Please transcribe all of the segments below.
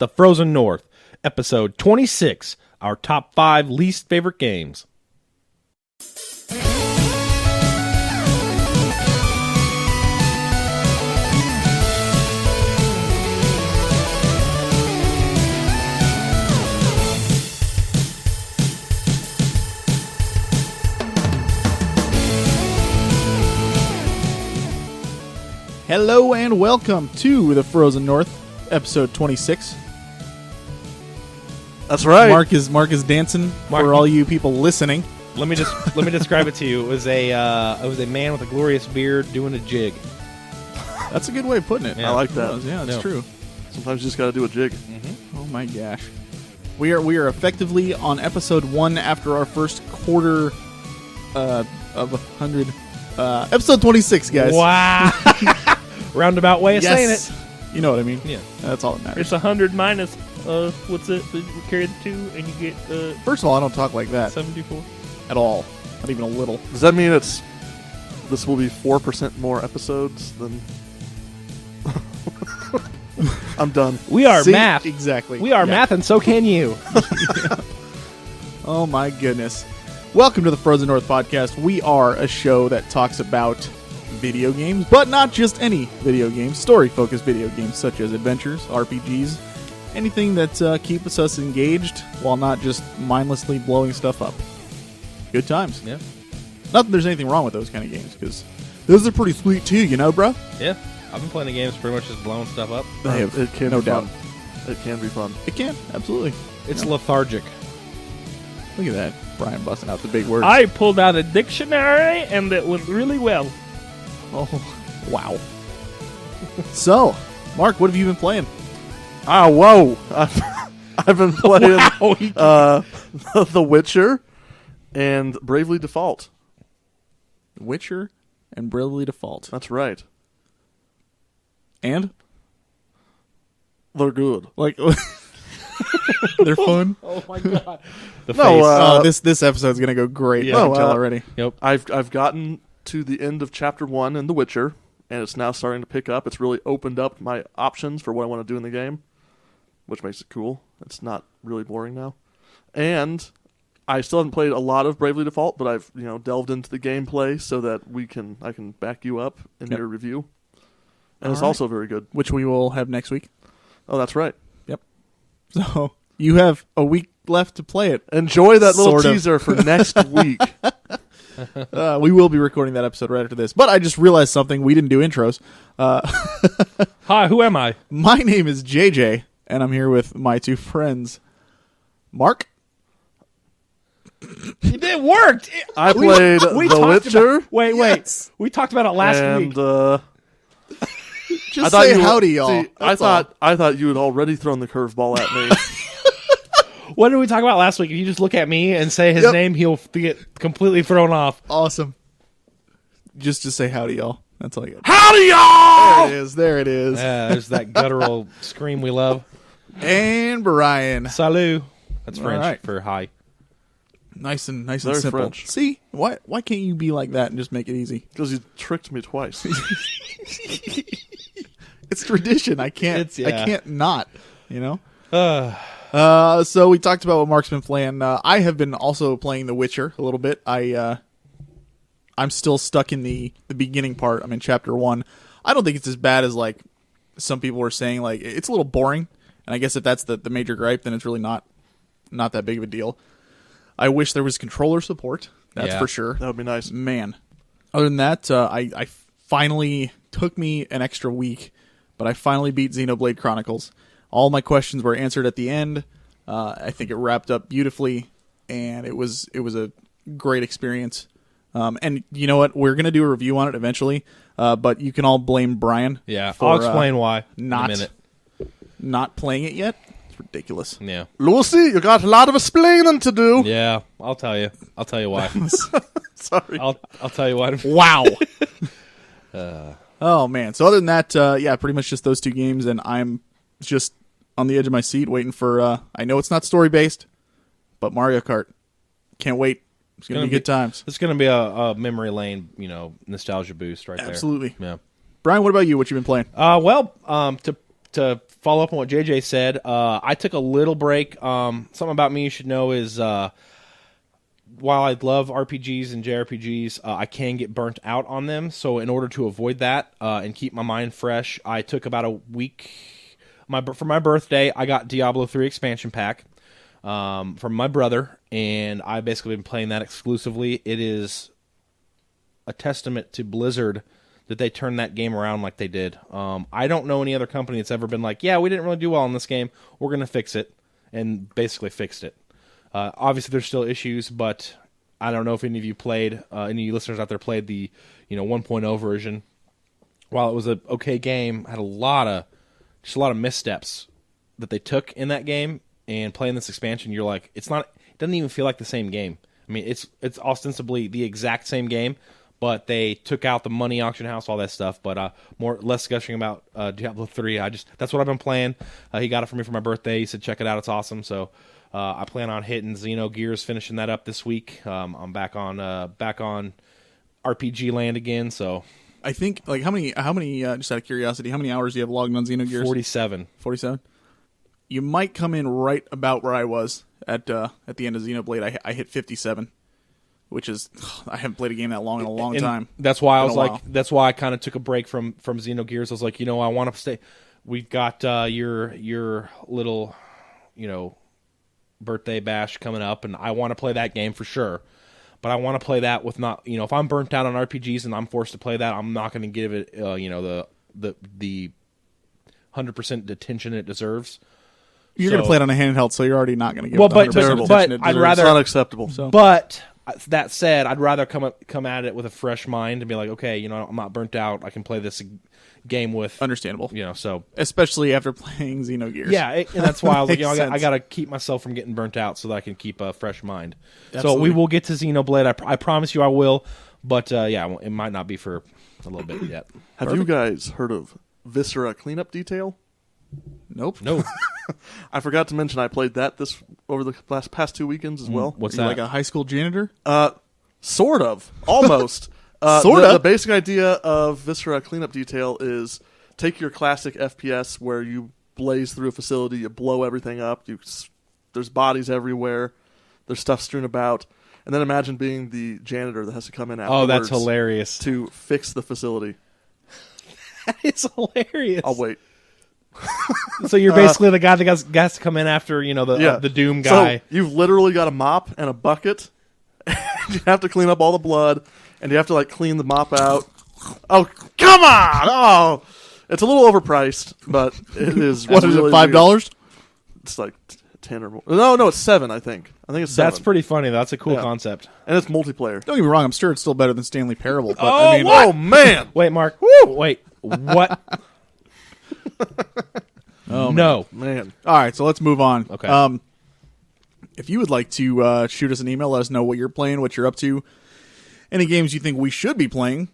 The Frozen North, episode 26, our top 5 least favorite games. Hello and welcome to The Frozen North, episode 26. That's right. Mark is dancing for all you people listening. Let me describe it to you. It was a man with a glorious beard doing a jig. That's a good way of putting it. Yeah. I like that. Yeah, that's true. Sometimes you just got to do a jig. Oh my gosh. We are effectively on episode 1 after our first quarter of 100. Episode 26, guys. Wow. Roundabout way of saying it. You know what I mean? Yeah. That's all that matters. It's 100 minus, what's it? You carry the 2 and you get First of all, I don't talk like that 74. at all. Not even a little. Does that mean this will be 4% more episodes than... I'm done. We are See? math. Exactly. We are Yeah. math, and so can you. Oh my goodness. Welcome to the Frozen North podcast. We are a show that talks about video games, but not just any video games, story-focused video games such as adventures, RPGs, anything that keeps us engaged while not just mindlessly blowing stuff up. Good times. Yeah. Not that there's anything wrong with those kind of games, because those are pretty sweet too, you know, bro? Yeah. I've been playing the games pretty much just blowing stuff up. It can no be doubt. fun. It can be fun. It can, absolutely. It's lethargic. Look at that. Brian busting out the big words. I pulled out a dictionary and it went really well. Oh, wow. So, Mark, what have you been playing? Ah, whoa. I've been playing The Witcher and Bravely Default. Witcher and Bravely Default. That's right. And? They're good. Like, they're fun. Oh my god. The No, face. This episode's gonna go great. Yeah. I can No, tell already. Yep. I've gotten to the end of Chapter 1 in The Witcher, and it's now starting to pick up. It's really opened up my options for what I want to do in the game, which makes it cool. It's not really boring now. And I still haven't played a lot of Bravely Default, but I've delved into the gameplay so that I can back you up in Yep. your review. And All it's right. also very good. Which we will have next week. Oh, that's right. So you have a week left to play it. Enjoy that little Sort of. teaser for next week. We will be recording that episode right after this. But I just realized something. We didn't do intros. Hi, who am I? My name is JJ, and I'm here with my two friends, Mark. It worked. I played we The talked Witcher. about- wait. We talked about it last and week. Just I thought say you howdy, y'all. See, I thought you had already thrown the curveball at me. What did we talk about last week? If you just look at me and say his Yep. name, he'll get completely thrown off. Awesome. Just to say howdy, y'all. That's all I got. Howdy, y'all! There it is. There's that guttural scream we love. And Brian. Salut. That's All French right. for hi. Nice and Very simple. French. See, why can't you be like that and just make it easy? Because you tricked me twice. It's tradition. I can't. Yeah. I can't not. You know. So we talked about what Mark's been playing. I have been also playing The Witcher a little bit. I'm still stuck in the beginning part. I'm in chapter 1. I don't think it's as bad as like some people were saying. Like it's a little boring, and I guess if that's the major gripe, then it's really not that big of a deal. I wish there was controller support. That's Yeah. for sure. That would be nice. Man. Other than that, I finally took me an extra week, but I finally beat Xenoblade Chronicles. All my questions were answered at the end. I think it wrapped up beautifully, and it was a great experience. And you know what? We're gonna do a review on it eventually, but you can all blame Brian. Yeah, for, I'll explain why not in a minute. Not playing it yet. It's ridiculous. Yeah, Lucy, you got a lot of explaining to do. yeah. I'll tell you. I'll tell you why. Sorry. I'll tell you why. Wow. Oh man. So other than that, yeah, pretty much just those two games, and I'm just on the edge of my seat waiting for. I know it's not story based, but Mario Kart. Can't wait. It's gonna be good times. It's gonna be a memory lane, nostalgia boost right Absolutely. there. Yeah. Brian, what about you? What you been playing? Well, to to follow up on what JJ said, I took a little break. Something about me you should know is while I love RPGs and JRPGs, I can get burnt out on them. So in order to avoid that and keep my mind fresh, I took about a week. For my birthday, I got Diablo 3 expansion pack from my brother, and I've basically been playing that exclusively. It is a testament to Blizzard that they turned that game around like they did. I don't know any other company that's ever been like, yeah, we didn't really do well in this game. We're going to fix it, and basically fixed it. Obviously, there's still issues, but I don't know if any of you played, any of you listeners out there played the 1.0 version. While it was an okay game, had a lot of missteps that they took in that game. And playing this expansion, you're like, it doesn't even feel like the same game. I mean, it's ostensibly the exact same game, but they took out the money auction house, all that stuff. But less gushing about Diablo 3. That's what I've been playing. He got it for me for my birthday. He said, check it out, it's awesome. So I plan on hitting Xenogears, finishing that up this week. I'm back on RPG land again. So I think how many just out of curiosity, how many hours do you have logged on Xenogears? 47. 47. You might come in right about where I was at the end of Xenoblade. I hit 57, which is I haven't played a game that long in a long time. That's why I was Been a like, while. that's why I kind of took a break from Xenogears. I was like, I want to stay. We've got your little, birthday bash coming up, and I want to play that game for sure. But I want to play that with not, if I'm burnt out on RPGs and I'm forced to play that, I'm not going to give it, the 100% attention it deserves. You're going to play it on a handheld, so you're already not going to give Well, it the but- 100% but- attention but it I'd deserves. rather- It's unacceptable. So- But that said, I'd rather come at it with a fresh mind and be like, okay, I'm not burnt out. I can play this game with, Understandable. so Especially after playing Xenogears. yeah, and that's why I was like, Makes I sense. got to keep myself from getting burnt out so that I can keep a fresh mind. Absolutely. So we will get to Xenoblade. I promise you I will. But it might not be for a little bit yet. Have you guys heard of Viscera Cleanup Detail? Nope. No, I forgot to mention I played that over the past 2 weekends as well. what's Are you that? like a high school janitor? Sort of. Almost. Sorta. The basic idea of Viscera Cleanup Detail is take your classic FPS where you blaze through a facility, you blow everything up, there's bodies everywhere, there's stuff strewn about, and then imagine being the janitor that has to come in afterwards Oh, that's hilarious. to fix the facility. It's hilarious. I'll wait. So you're basically the guy that has to come in after the Doom guy. So you've literally got a mop and a bucket. And you have to clean up all the blood, and you have to clean the mop out. Oh, come on! Oh, it's a little overpriced, but it is. What is really it, $5? It's like 10 or more. No, it's 7. I think it's 7. That's pretty funny. That's a cool Yeah. concept. and it's multiplayer. Don't get me wrong, I'm sure it's still better than Stanley Parable. But Oh, I mean, Oh man! Wait, Mark. Wait. What? No. Man, all right, so let's move on. Okay. If you would like to shoot us an email, let us know what you're playing, what you're up to, any games you think we should be playing,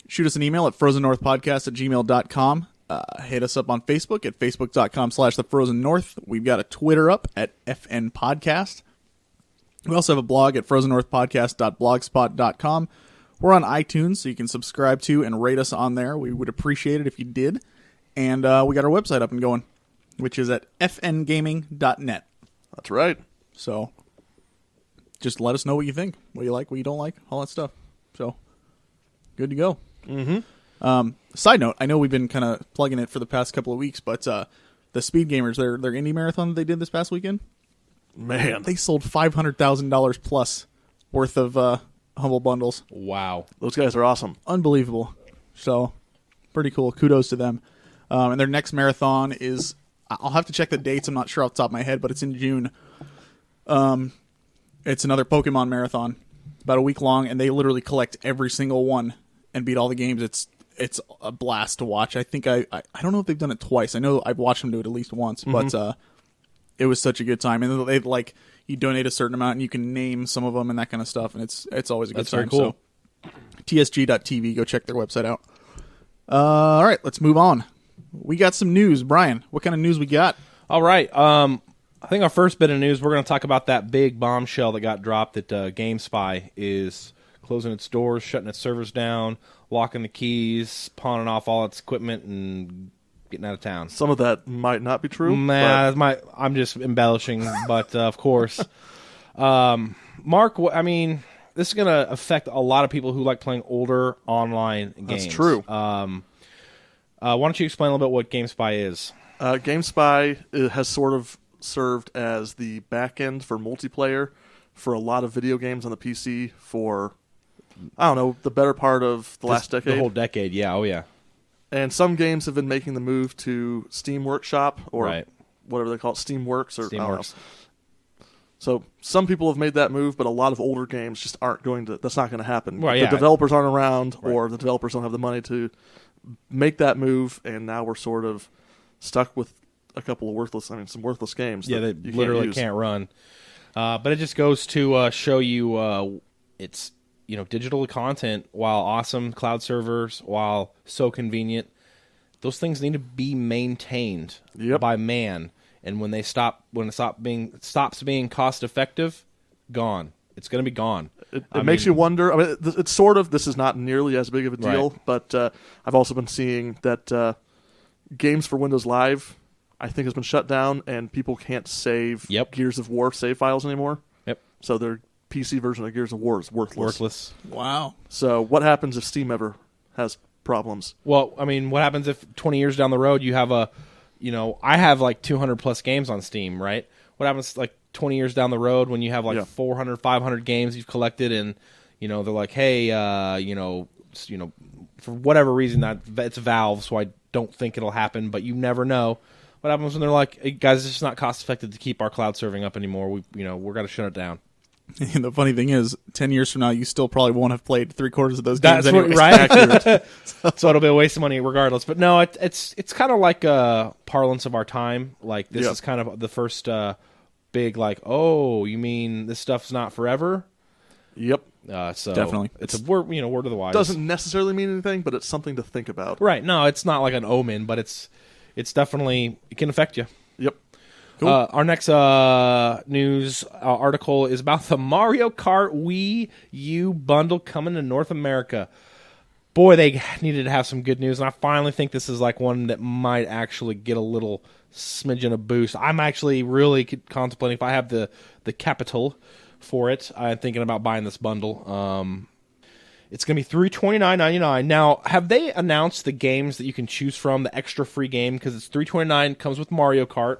shoot us an email at frozennorthpodcast@gmail.com. Hit us up on Facebook at facebook.com/thefrozennorth. We've got a Twitter up at FN Podcast. We also have a blog at frozennorthpodcast.blogspot.com. We're on iTunes, so you can subscribe to and rate us on there. We would appreciate it if you did. And we got our website up and going, which is at fngaming.net. that's right. So just let us know what you think, what you like, what you don't like, all that stuff. So good to go. Mm-hmm. Side note, I know we've been kind of plugging it for the past couple of weeks, but the Speed Gamers, their indie marathon that they did this past weekend, Man, they sold $500,000 plus worth of Humble Bundles. Wow. those guys are awesome. Unbelievable. So pretty cool. Kudos to them. And their next marathon is, I'll have to check the dates. I'm not sure off the top of my head, but it's in June. It's another Pokemon marathon, about a week long, and they literally collect every single one and beat all the games. It's a blast to watch. I think I don't know if they've done it twice. I know I've watched them do it at least once, but it was such a good time. And they you donate a certain amount and you can name some of them and that kind of stuff, and it's always a good That's time. very cool. So TSG.TV, go check their website out. All right, let's move on. We got some news. Brian, what kind of news we got? All right. I think our first bit of news, we're going to talk about that big bombshell that got dropped that GameSpy is closing its doors, shutting its servers down, locking the keys, pawning off all its equipment, and getting out of town. Some of that might not be true. I'm just embellishing, but of course. Mark, I mean, this is going to affect a lot of people who like playing older online games. That's true. Why don't you explain a little bit what GameSpy is? GameSpy has sort of served as the back end for multiplayer for a lot of video games on the PC for, I don't know, the better part of the last decade. The whole decade, yeah. Oh, yeah. And some games have been making the move to Steam Workshop or Right. whatever they call it, Steamworks or I don't know. Steamworks. So some people have made that move, but a lot of older games just aren't going to. That's not going to happen. Well, the yeah. developers aren't around, Right. or the developers don't have the money to make that move, and now we're sort of stuck with a couple of some worthless games. Yeah, that they you literally use. can't run. But it just goes to show you it's digital content, while awesome, cloud servers, while so convenient, those things need to be maintained Yep. by man. And when it stops being cost effective, gone. It's going to be gone. It makes you wonder. I mean, it's sort of. This is not nearly as big of a deal, Right. but I've also been seeing that games for Windows Live, I think, has been shut down, and people can't save Yep. Gears of War save files anymore. Yep. So their PC version of Gears of War is Worthless. Wow. So what happens if Steam ever has problems? Well, I mean, what happens if 20 years down the road you have I have like 200 plus games on Steam, right? What happens like 20 years down the road when you have like Yeah. 400, 500 games you've collected, and they're like, hey, for whatever reason, that it's Valve, so I don't think it'll happen, but you never know. What happens when they're like, hey, guys, it's just not cost effective to keep our cloud serving up anymore. We're gonna shut it down. And the funny thing is, 10 years from now, you still probably won't have played 3/4 of those games That's what, anyways. right? So it'll be a waste of money regardless. But no, it's kind of like parlance of our time. Like this Yeah. is kind of the first big like, oh, you mean this stuff's not forever? Yep. So Definitely. it's a word, word of the wise. Doesn't necessarily mean anything, but it's something to think about. Right? No, it's not like an omen, but it's definitely, it can affect you. Yep. Cool. Our next news article is about the Mario Kart Wii U bundle coming to North America. Boy, they needed to have some good news, and I finally think this is like one that might actually get a little smidgen of boost. I'm actually really contemplating if I have the capital for it. I'm thinking about buying this bundle. It's going to be $329.99. Now, have they announced the games that you can choose from, the extra free game? Because it's $329, comes with Mario Kart,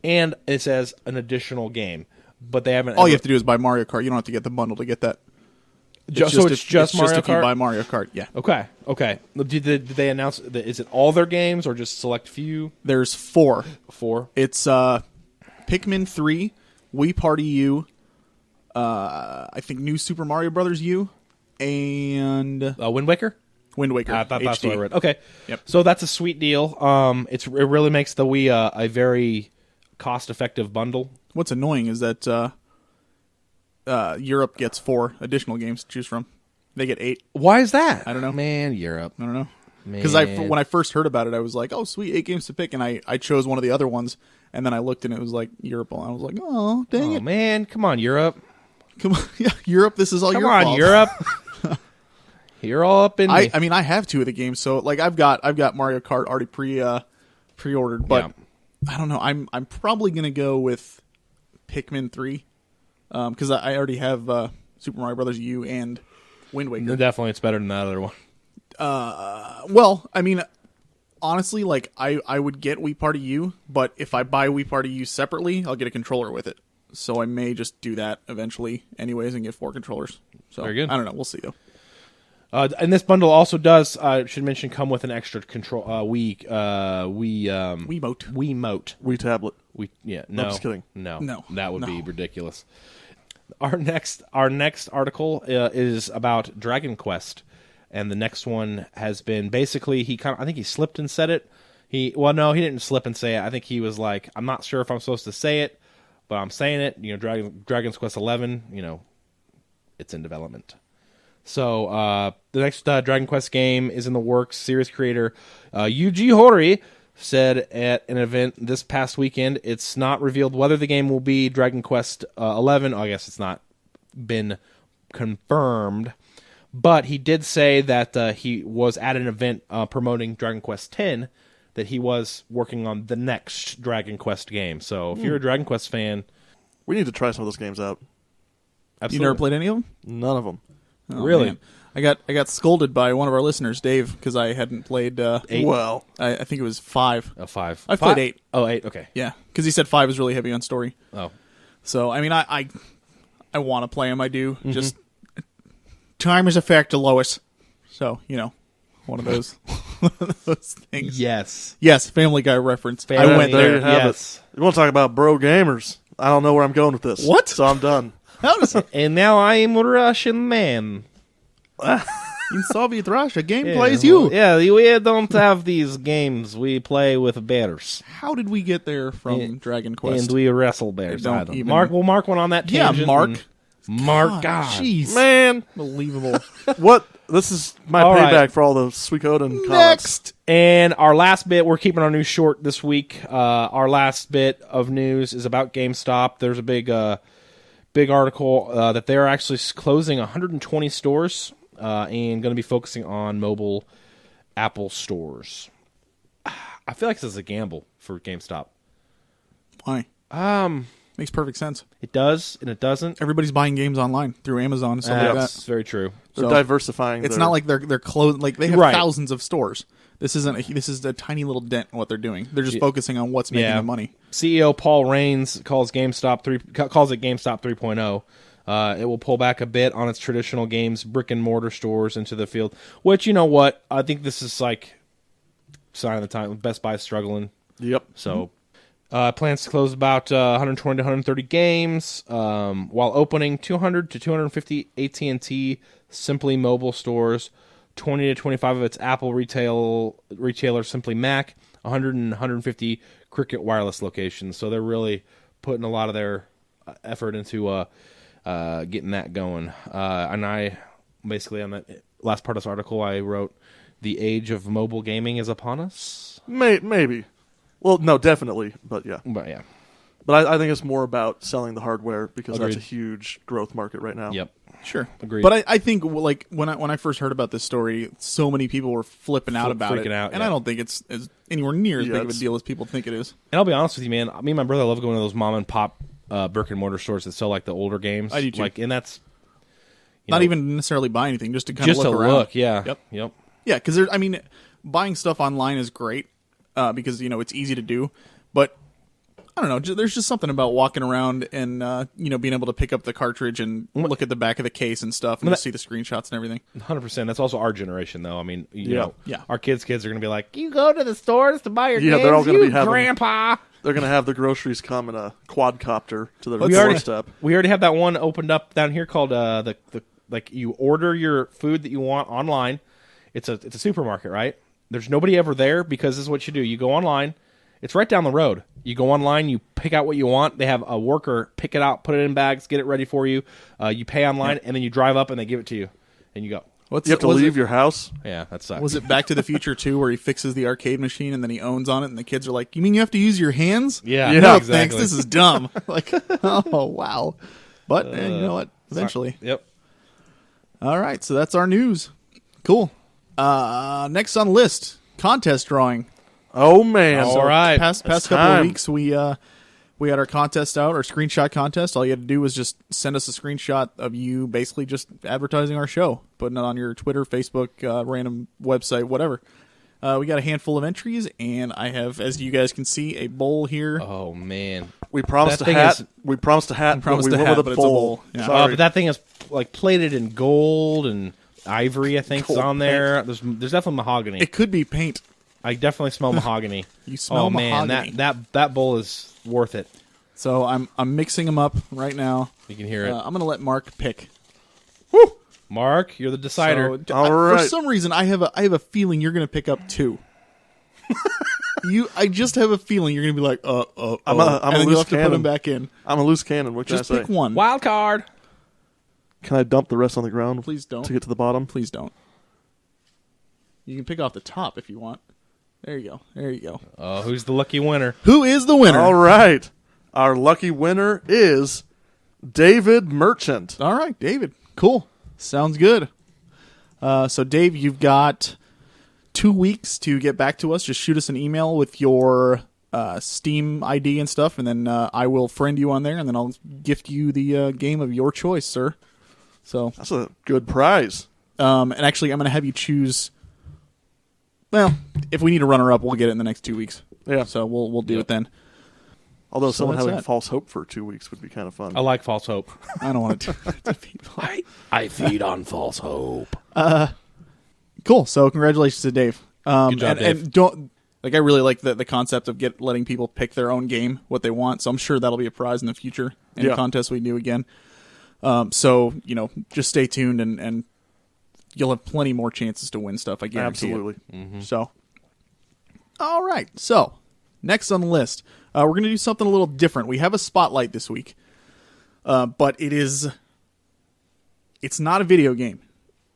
and it says an additional game. But they haven't. All you have to do is buy Mario Kart. You don't have to get the bundle to get that. So it's just Mario if you Kart? buy Mario Kart. Yeah. Okay. Did they announce? Is it all their games or just select few? There's 4. 4. It's Pikmin 3, Wii Party U, I think New Super Mario Brothers U, and Wind Waker. Wind Waker. I thought that's HD. what I read. Okay. Yep. So that's a sweet deal. It really makes the Wii a very cost-effective bundle. What's annoying is that Europe gets 4 additional games to choose from. They get 8. Why is that? I don't know. Man, Europe. I don't know. Man. Because when I first heard about it, I was like, "Oh, sweet, 8 games to pick," and I chose one of the other ones, and then I looked and it was like Europe, and I was like, "Oh, dang Oh it! man, come on, Europe. Come on, yeah, Europe, this is all Come your on, fault." Europe. You're all up in I me. mean, I have 2 of the games, so like I've got Mario Kart already pre-ordered, but Yeah. I don't know. I'm probably gonna go with Pikmin 3 because I already have Super Mario Brothers U and Wind Waker. Definitely, it's better than that other one. Well, I mean, honestly, like I would get Wii Party U, but if I buy Wii Party U separately, I'll get a controller with it. So I may just do that eventually, anyways, and get 4 controllers. So Very good. I don't know. We'll see though. And this bundle also does, should mention, come with an extra control Wiimote. Wiimote. Wii tablet. No, just kidding. No, that would No. be ridiculous. Our next article is about Dragon Quest, and the next one has been basically I think he slipped and said it. He didn't slip and say it. I think he was like, I'm not sure if I'm supposed to say it, but I'm saying it. Dragon Quest 11. It's in development. So the next Dragon Quest game is in the works. Series creator Yuji Horii said at an event this past weekend, it's not revealed whether the game will be Dragon Quest 11. I guess it's not been confirmed, but he did say that he was at an event promoting Dragon Quest 10, that he was working on the next Dragon Quest game. So if you're a Dragon Quest fan, We need to try some of those games out. You absolutely. never played any of them? None of them. Oh, Really? man. I got scolded by one of our listeners, Dave, because I hadn't played. 8? Well, I think it was 5. 5. I've played 8. Oh, 8. Okay. Yeah, because he said 5 is really heavy on story. Oh, So I mean, I want to play them. I do. Just time is a factor, Lois. So one of those those things. yes. Yes, Family Guy reference. I Family went Guy. there there. you have Yes. it. You want to talk about bro gamers? I don't know where I'm going with this. What? So I'm done. How does And now I am a Russian man. in Soviet Russia game Yeah, plays well, you? Yeah, we don't have these games. We play with bears. How did we get there from Dragon Quest? And we wrestle bears. don't I don't- even- Mark went on that Yeah, tangent. Mark. and- Mark, God. jeez, Man, unbelievable. what? This is my All payback right. for all the Suikoden comments. Next, And our last bit, we're keeping our news short this week. Our last bit of news is about GameStop. There's a big article that they're actually closing 120 stores and going to be focusing on mobile Apple stores. I feel like this is a gamble for GameStop. why? Makes perfect sense. It does and it doesn't. Everybody's buying games online through Amazon and stuff like that. That's very true. They're So, diversifying. It's their- not like they're closed. Like they have Right. thousands of stores. This is a tiny little dent in what they're doing. They're just focusing on what's making the money. CEO Paul Raines calls it GameStop 3.0. It will pull back a bit on its traditional games brick and mortar stores into the field. Which, you know what, I think this is like sign of the time. Best Buy's struggling, Yep. so plans to close about 120 to 130 games, while opening 200 to 250 AT&T Simply Mobile stores, 20 to 25 of its Apple retailer Simply Mac, 100 and 150 Cricket Wireless locations. So they're really putting a lot of their effort into getting that going. And I basically on that last part of this article, I wrote, "The age of mobile gaming is upon us." Maybe. Well, no, definitely. But yeah. But yeah, But I think it's more about selling the hardware because that's a Agreed. huge growth market right now. yep. Sure, Agreed. But I think like when I first heard about this story, so many people were flipping out about it, freaking out, and yeah. I don't think it's anywhere near as Yeah, big of a it's- deal as people think it is. And I'll be honest with you, man. Me and my brother love going to those mom and pop brick and mortar stores that sell like the older games. I do, too. Like, and that's Not even necessarily buy anything, just to kind just of to look around. look. Yeah. Yep. Yep. Yeah, because I mean, buying stuff online is great because it's easy to do, but I don't know. There's just something about walking around and being able to pick up the cartridge and look at the back of the case and stuff and just see the screenshots and everything. 100%. That's also our generation, though. I mean, you know, Yeah. our kids are going to be like, "You go to the stores to buy your Yeah, games, they're all gonna you be having- grandpa." They're going to have the groceries come in a quadcopter to their We already, doorstep. we already have that one opened up down here called the like you order your food that you want online. It's a supermarket, right? There's nobody ever there because this is what you do. You go online. It's right down the road. You go online, you pick out what you want. They have a worker pick it out, put it in bags, get it ready for you. You pay online, and then you drive up and they give it to you, and you go. What's You have to was leave it, your house. Yeah, that sucks. Was it Back to the Future 2 where he fixes the arcade machine and then he owns on it and the kids are like, "You mean you have to use your hands?" Yeah, No, exactly. thanks. This is dumb. Like, oh wow. But you know what? Eventually. Yep. All right, so that's our news. Cool. Next on the list, contest drawing. Oh, man. All right. Past It's couple of time. weeks, we had our contest out, our screenshot contest. All you had to do was just send us a screenshot of you basically just advertising our show, putting it on your Twitter, Facebook, random website, whatever. We got a handful of entries, and I have, as you guys can see, a bowl here. Oh man. We promised That a thing hat. is- We promised a hat, promised but we a went hat, with but a it's a bowl. bowl. Yeah. Sorry. But that thing is like plated in gold and ivory. I think is Gold on there. There's definitely mahogany. It could be paint. I definitely smell mahogany. You smell oh man, mahogany. that bowl is worth it. So I'm mixing them up right now. You can hear it. I'm gonna let Mark pick. Mark, you're the decider. So, All For right. some reason, I have a feeling you're gonna pick up two. I just have a feeling you're gonna be like, I'm a and then you'll loose have to put cannon. them back in. I'm a loose cannon. What can Just I say? pick one. Wild card. Can I dump the rest on the ground? Please don't. To get to the bottom. Please don't. You can pick off the top if you want. There you go. There you go. Oh, who's the lucky winner? Who is the winner? All right. Our lucky winner is David Merchant. All right, David. Cool. Sounds good. So, Dave, you've got 2 weeks to get back to us. Just shoot us an email with your Steam ID and stuff, and then I will friend you on there, and then I'll gift you the game of your choice, sir. So That's a good prize. and actually, I'm going to have you choose. Well, if we need a runner-up, we'll get it in the next 2 weeks. Yeah. So we'll do it then. Although So someone that's having that. false hope for 2 weeks would be kind of fun. I like false hope. I don't want to defeat. I feed on false hope. Cool. So congratulations to Dave. Good job, and, Dave. And don't I really like the concept of letting people pick their own game, what they want. So I'm sure that'll be a prize in the future in Yeah. contests we do again. So just stay tuned and you'll have plenty more chances to win stuff. I guarantee it. Absolutely. So, all right. So, next on the list, we're going to do something a little different. We have a spotlight this week, but it's not a video game.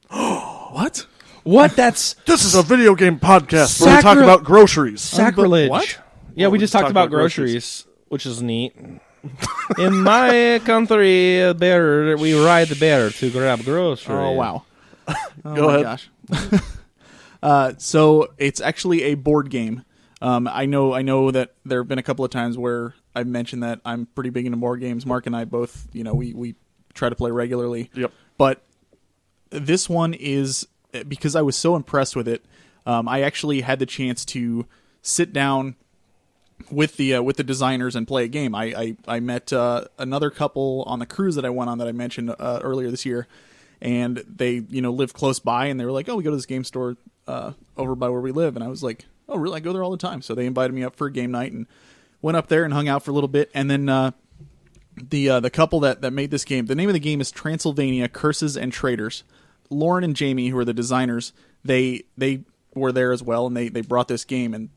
What? What? That's This is a video game podcast where we talk Sacri- about groceries. sacrilege. what? Yeah, Well, we we just talked talked about about groceries, which is neat. In my country, we ride the bear to grab groceries. Oh, wow. Oh, Go my ahead. gosh. So it's actually a board game. I know that there have been a couple of times where I've mentioned that I'm pretty big into board games. Mark and I both, we try to play regularly. Yep. But this one is, because I was so impressed with it, I actually had the chance to sit down with the designers and play a game. I met another couple on the cruise that I went on that I mentioned earlier this year, and they live close by, and they were like, "Oh, we go to this game store over by where we live," and I was like, "Oh, really? I go there all the time." So they invited me up for a game night and went up there and hung out for a little bit, and then the couple that made this game, the name of the game is Transylvania Curses and Traders. Lauren and Jamie, who are the designers, they were there as well, and they brought this game, and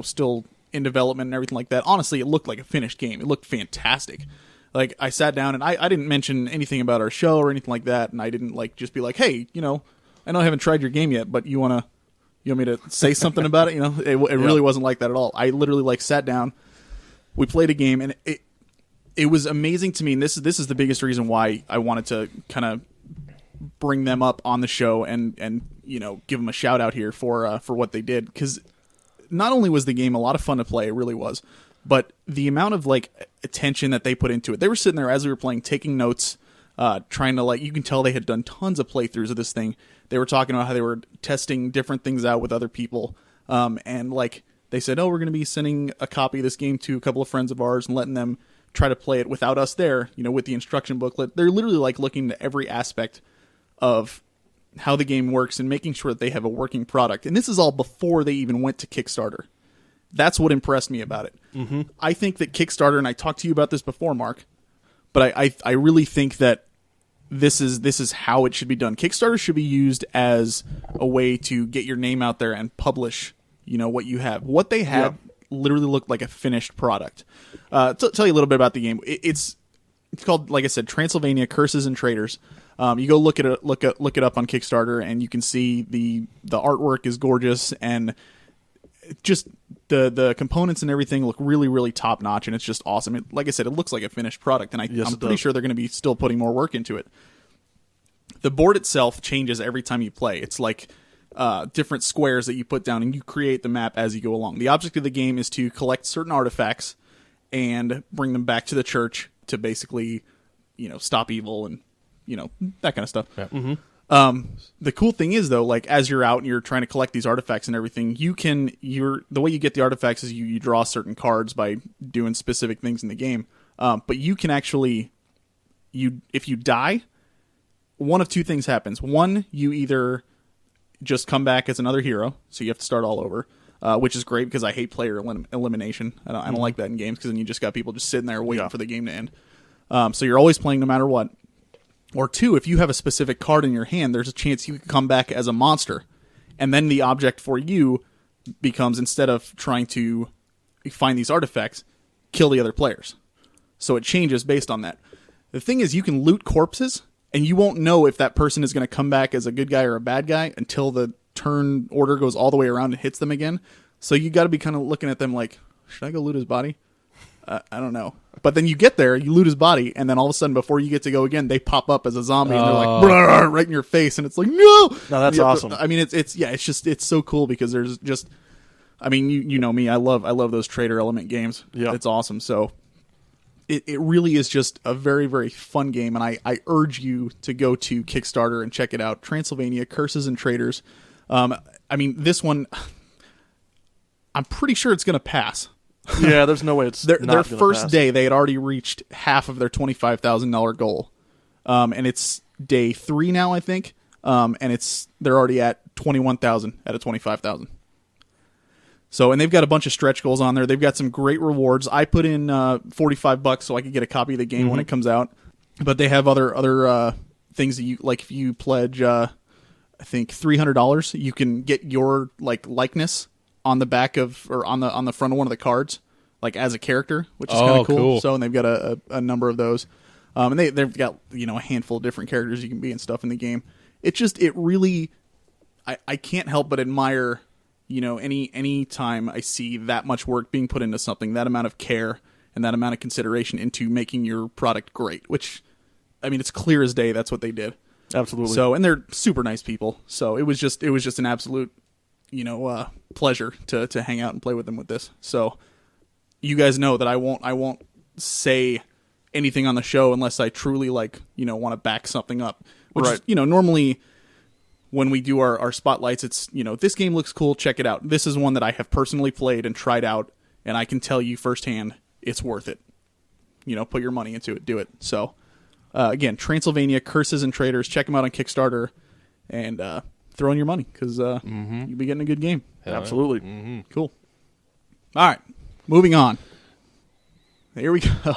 still in development and everything like that. Honestly, it looked like a finished game. It looked fantastic. Like, I sat down and I didn't mention anything about our show or anything like that, and I didn't just be like, "Hey, I know I haven't tried your game yet, but you want me to say something about it?" It really wasn't like that at all. I literally sat down, we played a game, and it was amazing to me. And this is the biggest reason why I wanted to kind of bring them up on the show and give them a shout out here for what they did, because not only was the game a lot of fun to play, it really was, but the amount of attention that they put into it. They were sitting there as we were playing, taking notes, trying to you can tell they had done tons of playthroughs of this thing. They were talking about how they were testing different things out with other people, and they said, "Oh, we're going to be sending a copy of this game to a couple of friends of ours and letting them try to play it without us there, with the instruction booklet." They're literally looking at every aspect of how the game works and making sure that they have a working product. And this is all before they even went to Kickstarter. That's what impressed me about it. Mm-hmm. I think that Kickstarter, and I talked to you about this before, Mark, but I really think that this is how it should be done. Kickstarter should be used as a way to get your name out there and publish, what you have. What they have literally looked like a finished product. To tell you a little bit about the game, it's called, like I said, Transylvania Curses and Traders. You go look it up on Kickstarter, and you can see the artwork is gorgeous, and just the components and everything look really, really top notch, and it's just awesome. Like I said, it looks like a finished product, and I'm pretty sure they're going to be still putting more work into it. The board itself changes every time you play. It's different squares that you put down, and you create the map as you go along. The object of the game is to collect certain artifacts and bring them back to the church to basically, stop evil and that kind of stuff. Yeah. Mm-hmm. The cool thing is, though, as you're out and you're trying to collect these artifacts and everything, the way you get the artifacts is you draw certain cards by doing specific things in the game. But you can actually, if you die, one of two things happens. One, you either just come back as another hero, so you have to start all over, which is great because I hate player elimination. I don't like that in games, because then you just got people just sitting there waiting for the game to end. So you're always playing no matter what. Or two, if you have a specific card in your hand, there's a chance you could come back as a monster. And then the object for you becomes, instead of trying to find these artifacts, kill the other players. So it changes based on that. The thing is, you can loot corpses, and you won't know if that person is going to come back as a good guy or a bad guy until the turn order goes all the way around and hits them again. So you got to be kind of looking at them like, should I go loot his body? I don't know. But then you get there, you loot his body, and then all of a sudden, before you get to go again, they pop up as a zombie, and they're like, "Brrr," right in your face, and it's like, no! No, that's awesome. I mean, it's so cool because there's just, I mean, you know me, I love those trader element games. Yeah. It's awesome. So it really is just a very, very fun game, and I urge you to go to Kickstarter and check it out. Transylvania, Curses and Traders. I mean, this one, I'm pretty sure it's going to pass. Yeah, there's no way it's Their not gonna first pass. day, they had already reached half of their $25,000 goal, and it's day 3 now, I think. And they're already at 21,000 out of 25,000. So, and they've got a bunch of stretch goals on there. They've got some great rewards. I put in $45 so I could get a copy of the game when it comes out. But they have other things that you like. If you pledge, I think $300, you can get your likeness on the back of, or on the front of one of the cards, like as a character, which is kind of cool. So, and they've got a number of those, and they've got a handful of different characters you can be and stuff in the game. It really, I can't help but admire, any time I see that much work being put into something, that amount of care and that amount of consideration into making your product great. Which, I mean, it's clear as day that's what they did. Absolutely. So, and they're super nice people. So it was just an absolute, pleasure to hang out and play with them with this. So you guys know that I won't say anything on the show unless I truly want to back something up. Which Right. is, normally when we do our spotlights, it's, this game looks cool, check it out. This is one that I have personally played and tried out, and I can tell you firsthand it's worth it. Put your money into it, do it. So again, Transylvania, Curses and Traders, check them out on Kickstarter, and throw in your money, because you'll be getting a good game. Absolutely. Cool. All right, moving on. Here we go.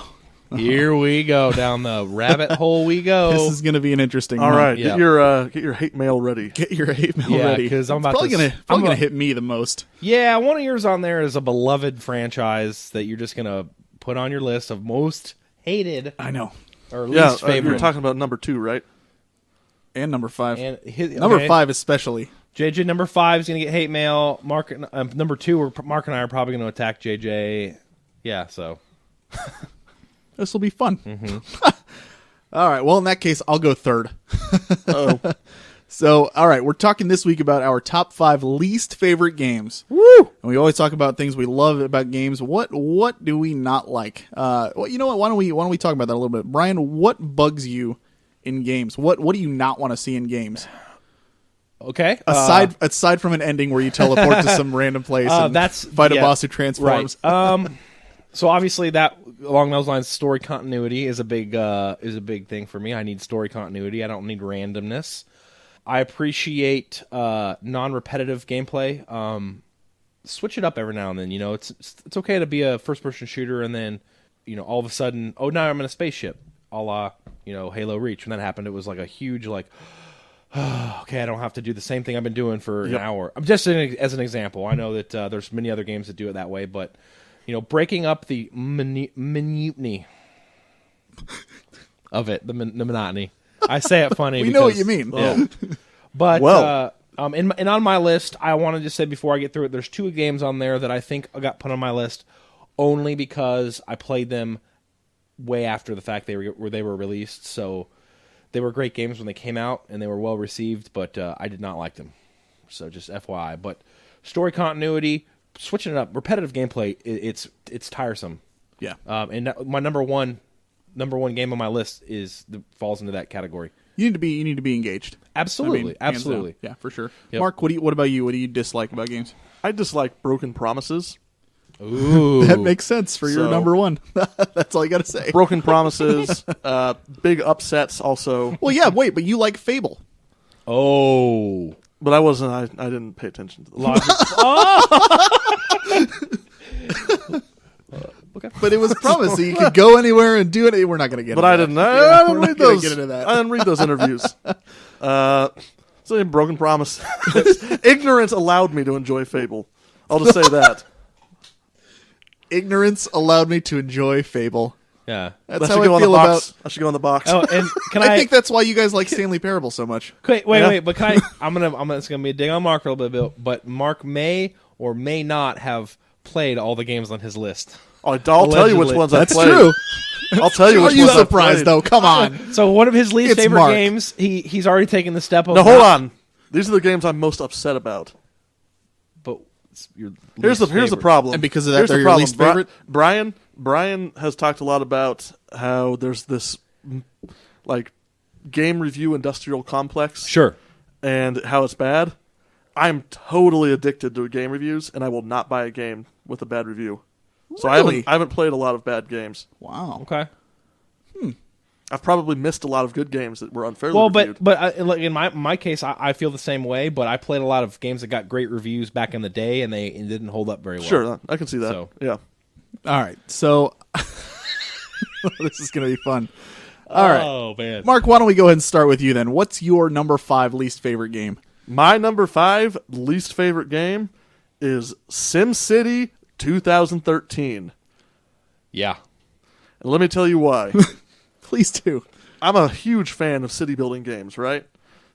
Here we go down the rabbit hole. We go. This is going to be an interesting All one. right, Yeah. get your hate mail ready. Get your hate mail Yeah, ready. 'cause I'm It's about probably to going to hit me the most. Yeah, one of yours on there is a beloved franchise that you're just gonna put on your list of most hated I know. or Yeah, least you're favorite. talking about number 2, right? And number 5. And Number okay. 5 especially. JJ number 5 is gonna get hate mail. Mark number 2, Mark and I are probably gonna attack JJ. Yeah, so This will be fun. All right. Well, in that case, I'll go third. Oh, So, all right, we're talking this week about our top 5 least favorite games. woo! And we always talk about things we love about games. What do we not like? Well, you know what? Why don't we talk about that a little bit? Brian, what bugs you in games? What do you not want to see in games? okay. Aside from an ending where you teleport to some random place and that's fight a yeah, boss who transforms. Right. So obviously that along those lines, story continuity is a big thing for me. I need story continuity. I don't need randomness. I appreciate non-repetitive gameplay. Switch it up every now and then. It's okay to be a first-person shooter and then, all of a sudden, oh, now I'm in a spaceship, a la, Halo Reach. When that happened, it was like a huge okay, I don't have to do the same thing I've been doing for an hour. I'm just as an example. I know that there's many other games that do it that way, but breaking up the monotony of it, the monotony. I say it funny. We know what because- you mean. Yeah. But Well. and on my list, I want to just say before I get through it, there's 2 games on there that I think got put on my list only because I played them way after the fact they were released. So they were great games when they came out and they were well received, but I did not like them. So just FYI. But story continuity, switching it up, repetitive gameplay, it's tiresome. Yeah. And my number one game on my list falls into that category. You need to be engaged. Absolutely, I mean, hands absolutely. down. Yeah, for sure. Yep. Mark, what about you? What do you dislike about games? I dislike broken promises. Ooh, That makes sense for your So- number 1. That's all you got to say. Broken promises, big upsets also. Well, yeah, wait, but you like Fable. oh, But I didn't pay attention to the logic. But it was promised that you could go anywhere and do it. We're not going to get But into I that. didn't. Yeah, I we're didn't not read gonna those. get into that. I didn't read those interviews. So in broken promise, ignorance allowed me to enjoy Fable. I'll just say that. Ignorance allowed me to enjoy Fable. Yeah. That's I how should I go on the feel box. about. I should go on the box. Oh, and can I think that's why you guys like Stanley Parable so much. wait, Yeah. but can I? It's gonna be a dig on Mark a little bit, but Mark may or may not have played all the games on his list. I'll tell you which Allegedly. ones That's I played. true. I'll tell you Are which you ones I surprised played. though? Come on. So one of his least It's favorite Mark. games, he's already taken the step of. No, hold on. These are the games I'm most upset about. But it's your Here's least the favorite. problem. And because of that, Here's they're the your problem. least favorite? Brian has talked a lot about how there's this like game review industrial complex. Sure. And how it's bad. I'm totally addicted to game reviews, and I will not buy a game with a bad review. So Really? I haven't played a lot of bad games. Wow. Okay. I've probably missed a lot of good games that were unfairly Well, reviewed. but like in my case, I feel the same way. But I played a lot of games that got great reviews back in the day, and they didn't hold up very well. Sure, I can see that. So- Yeah. All right. So this is going to be fun. All right. Oh man. Mark, why don't we go ahead and start with you then? What's your number 5 least favorite game? My number 5 least favorite game is SimCity 2013. Yeah. And let me tell you why. Please do. I'm a huge fan of city building games, right?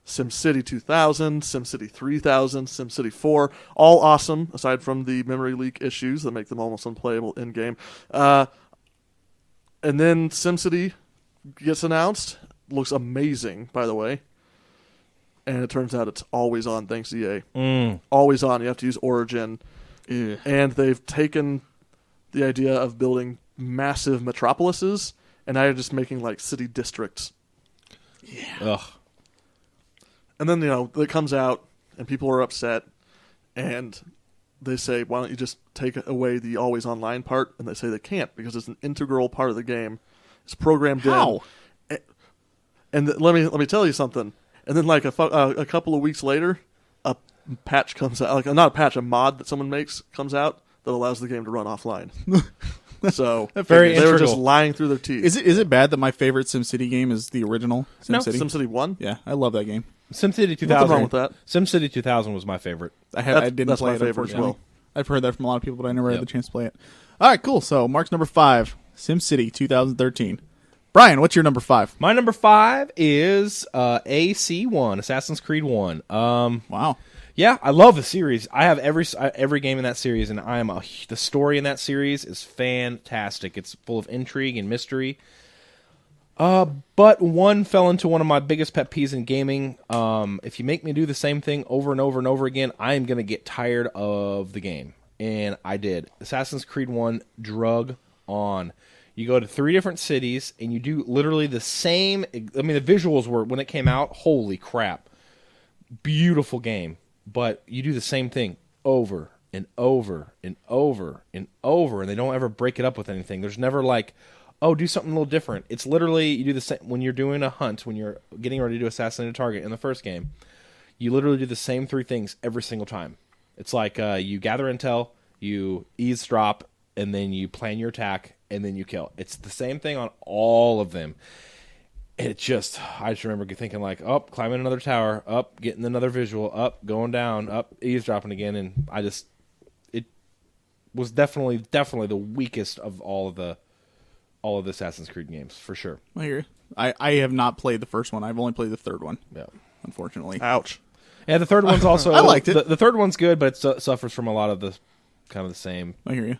SimCity 2000, SimCity 3000, SimCity 4, all awesome, aside from the memory leak issues that make them almost unplayable in-game. And then SimCity gets announced. Looks amazing, by the way. And it turns out it's always on, thanks EA. Always on. You have to use Origin. Ugh. And they've taken the idea of building massive metropolises, and now you're just making, like, city districts. Ugh. And then, it comes out, and people are upset, and they say, why don't you just take away the always online part? And they say they can't, because it's an integral part of the game. It's programmed How? in. And let me tell you something. And then, like, a couple of weeks later, a patch comes out. Like, not a patch, a mod that someone makes comes out that allows the game to run offline. So Very they were just integral. lying through their teeth. Is it bad that my favorite SimCity game is the original No. SimCity? SimCity 1? Yeah, I love that game. SimCity 2000. Nothing wrong with that. SimCity 2000 was my favorite. I That's- didn't that's play my it, favorite as unfortunately. well. I've heard that from a lot of people, but I never Yep. had the chance to play it. All right, cool. So Mark's number 5, SimCity 2013. Brian, what's your number 5? My number 5 is AC1, Assassin's Creed 1. Wow. Yeah, I love the series. I have every game in that series, and the story in that series is fantastic. It's full of intrigue and mystery. But one fell into one of my biggest pet peeves in gaming. If you make me do the same thing over and over and over again, I am going to get tired of the game. And I did. Assassin's Creed 1 drug on. You go to 3 different cities, and you do literally the same. I mean, the visuals were, when it came out, holy crap. Beautiful game. But you do the same thing over and over and over and over, and they don't ever break it up with anything. There's never like, oh, do something a little different. It's literally, you do the same when you're doing a hunt, when you're getting ready to assassinate a target in the first game. You literally do the same 3 things every single time. It's like you gather intel, you eavesdrop, and then you plan your attack, and then you kill. It's the same thing on all of them. I just remember thinking like, up, climbing another tower, up, getting another visual, up, going down, up, eavesdropping again, and it was definitely the weakest of all of the Assassin's Creed games, for sure. I hear you. I have not played the first one. I've only played the third one, Yeah. unfortunately. Ouch. Yeah, the third one's also I liked it. The third one's good, but it suffers from a lot of the kind of the same. I hear you.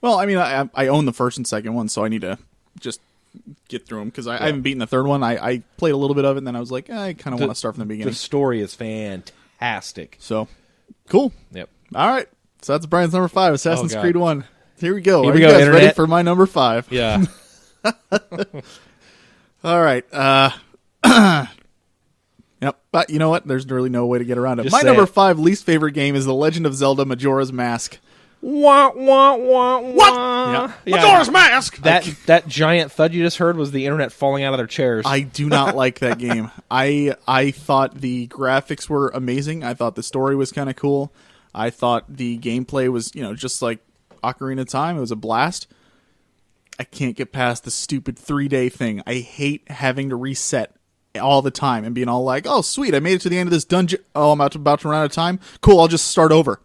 Well, I mean, I own the first and second one, so I need to just get through them because I haven't beaten the third one. I played a little bit of it, and then I was like, I kind of want to start from the beginning. The story is fantastic. So, cool. Yep. All right. So that's Brian's number 5, Assassin's Oh, God. Creed 1. Here we go. Here Are we you go, guys ready Internet. for my number 5? Yeah. All right. Yep. But you know what? There's really no way to get around it. Just My say number it. 5 least favorite game is The Legend of Zelda Majora's Mask. Wah, wah, wah, What? wah. Yeah. Majora's Mask! That giant thud you just heard was the internet falling out of their chairs. I do not like that game. I thought the graphics were amazing. I thought the story was kind of cool. I thought the gameplay was, just like Ocarina of Time. It was a blast. I can't get past the stupid 3-day thing. I hate having to reset all the time and being all like, oh, sweet, I made it to the end of this dungeon. Oh, I'm about to run out of time. Cool, I'll just start over.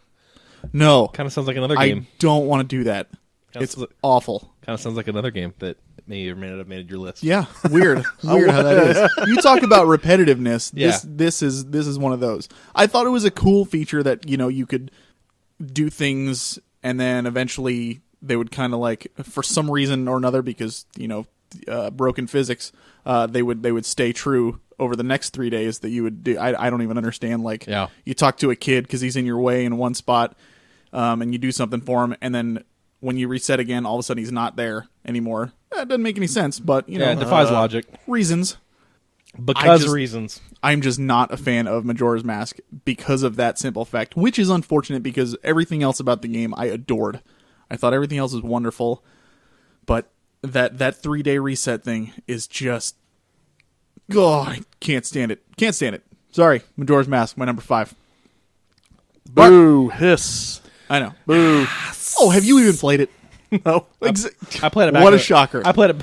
No, Kind of sounds like another I game. don't want to do that. Kinda It's sounds like- awful. Kind of sounds like another game that may or may not have made your list. Yeah, weird. Weird how that is. You talk about repetitiveness. Yeah. This is one of those. I thought it was a cool feature that, you could do things and then eventually they would kind of like, for some reason or another, because broken physics, they would stay true over the next 3 days that you would do. I don't even understand. Like, you talk to a kid because he's in your way in one spot, and you do something for him, and then when you reset again, all of a sudden he's not there anymore. It doesn't make any sense, but it defies logic. Reasons. Reasons. I'm just not a fan of Majora's Mask because of that simple fact, which is unfortunate because everything else about the game I adored. I thought everything else was wonderful, but that 3-day reset thing is just, I can't stand it. Can't stand it. Sorry, Majora's Mask, my number 5. Boo, hiss. I know. Boo. Oh, have you even played it? No. I played it back What in a shocker. I played it.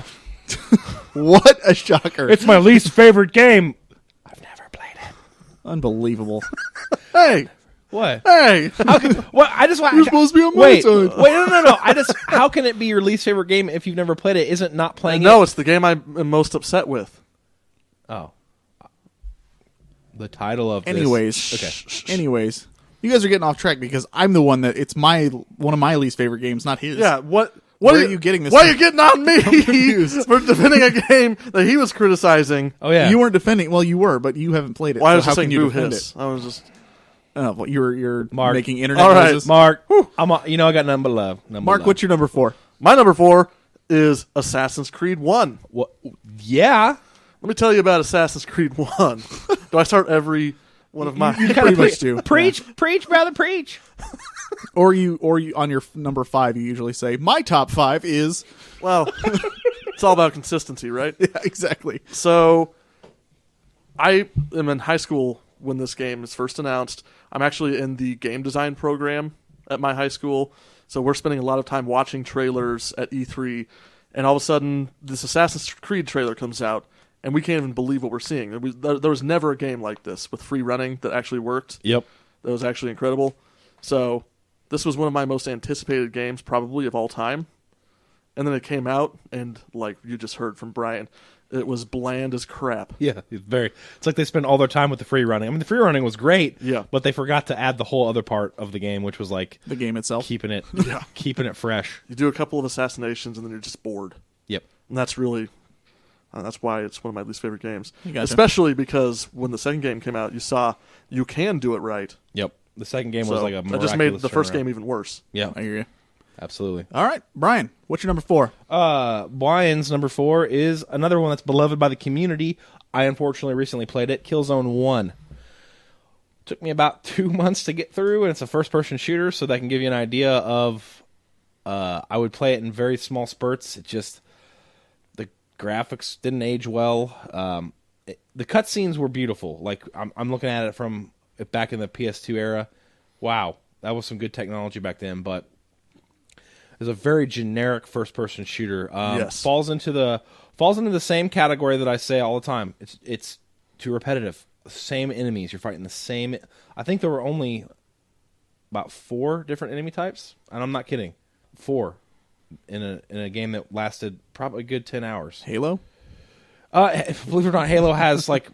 What a shocker. It's my least favorite game. I've never played it. Unbelievable. Hey. What? Hey. Well, I just want. You're supposed to be on my wait, side. Wait, no. How can it be your least favorite game if you've never played it? Isn't not playing No, it? it's the game I'm most upset with. Oh. The title of Anyways. this. Okay. Anyways. You guys are getting off track because I'm the one that it's one of my least favorite games, not his. Yeah, what Where are you getting this Why from? are you getting on me confused. for defending a game that he was criticizing? Oh yeah. You weren't defending. Well, you were, but you haven't played it. Well, I so was how just can saying you boo defend hiss. it? I was just... Oh, well, you're Mark. making internet All right, noises. Mark, I got nothing but love. Mark, what's your number 4? My number 4 is Assassin's Creed 1. What? Yeah. Let me tell you about Assassin's Creed 1. Do I start every one of my... You pretty much do. Preach, brother, preach. Or you on your number 5, you usually say, my top 5 is... Well, it's all about consistency, right? Yeah, exactly. So, I am in high school when this game is first announced. I'm actually in the game design program at my high school, so we're spending a lot of time watching trailers at E3, and all of a sudden, this Assassin's Creed trailer comes out, and we can't even believe what we're seeing. There was never a game like this with free running that actually worked. Yep. That was actually incredible. So, this was one of my most anticipated games, probably, of all time. And then it came out, and like you just heard from Brian, it was bland as crap. Yeah, it's like they spend all their time with the free running. I mean, the free running was great, Yeah. but they forgot to add the whole other part of the game, which was like The game itself. keeping it fresh. You do a couple of assassinations, and then you're just bored. Yep. And that's really... that's why it's one of my least favorite games. Gotcha. Especially because when the second game came out, you saw you can do it right. Yep. The second game So was like a that just made miraculous the first turnaround. game even worse. Yeah, I hear you. absolutely. All right, Brian, what's your number 4? Brian's number 4 is another one that's beloved by the community. I unfortunately recently played it, Killzone 1. Took me about 2 months to get through, and it's a first-person shooter, so that can give you an idea of... I would play it in very small spurts. It just... The graphics didn't age well. The cutscenes were beautiful. Like, I'm looking at it from back in the PS2 era. Wow, that was some good technology back then, but... It's a very generic first-person shooter. Yes. Falls into the same category that I say all the time. It's too repetitive. Same enemies. You're fighting the same. I think there were only about 4 different enemy types, and I'm not kidding. 4 in a game that lasted probably a good 10 hours. Halo? Believe it or not, Halo has like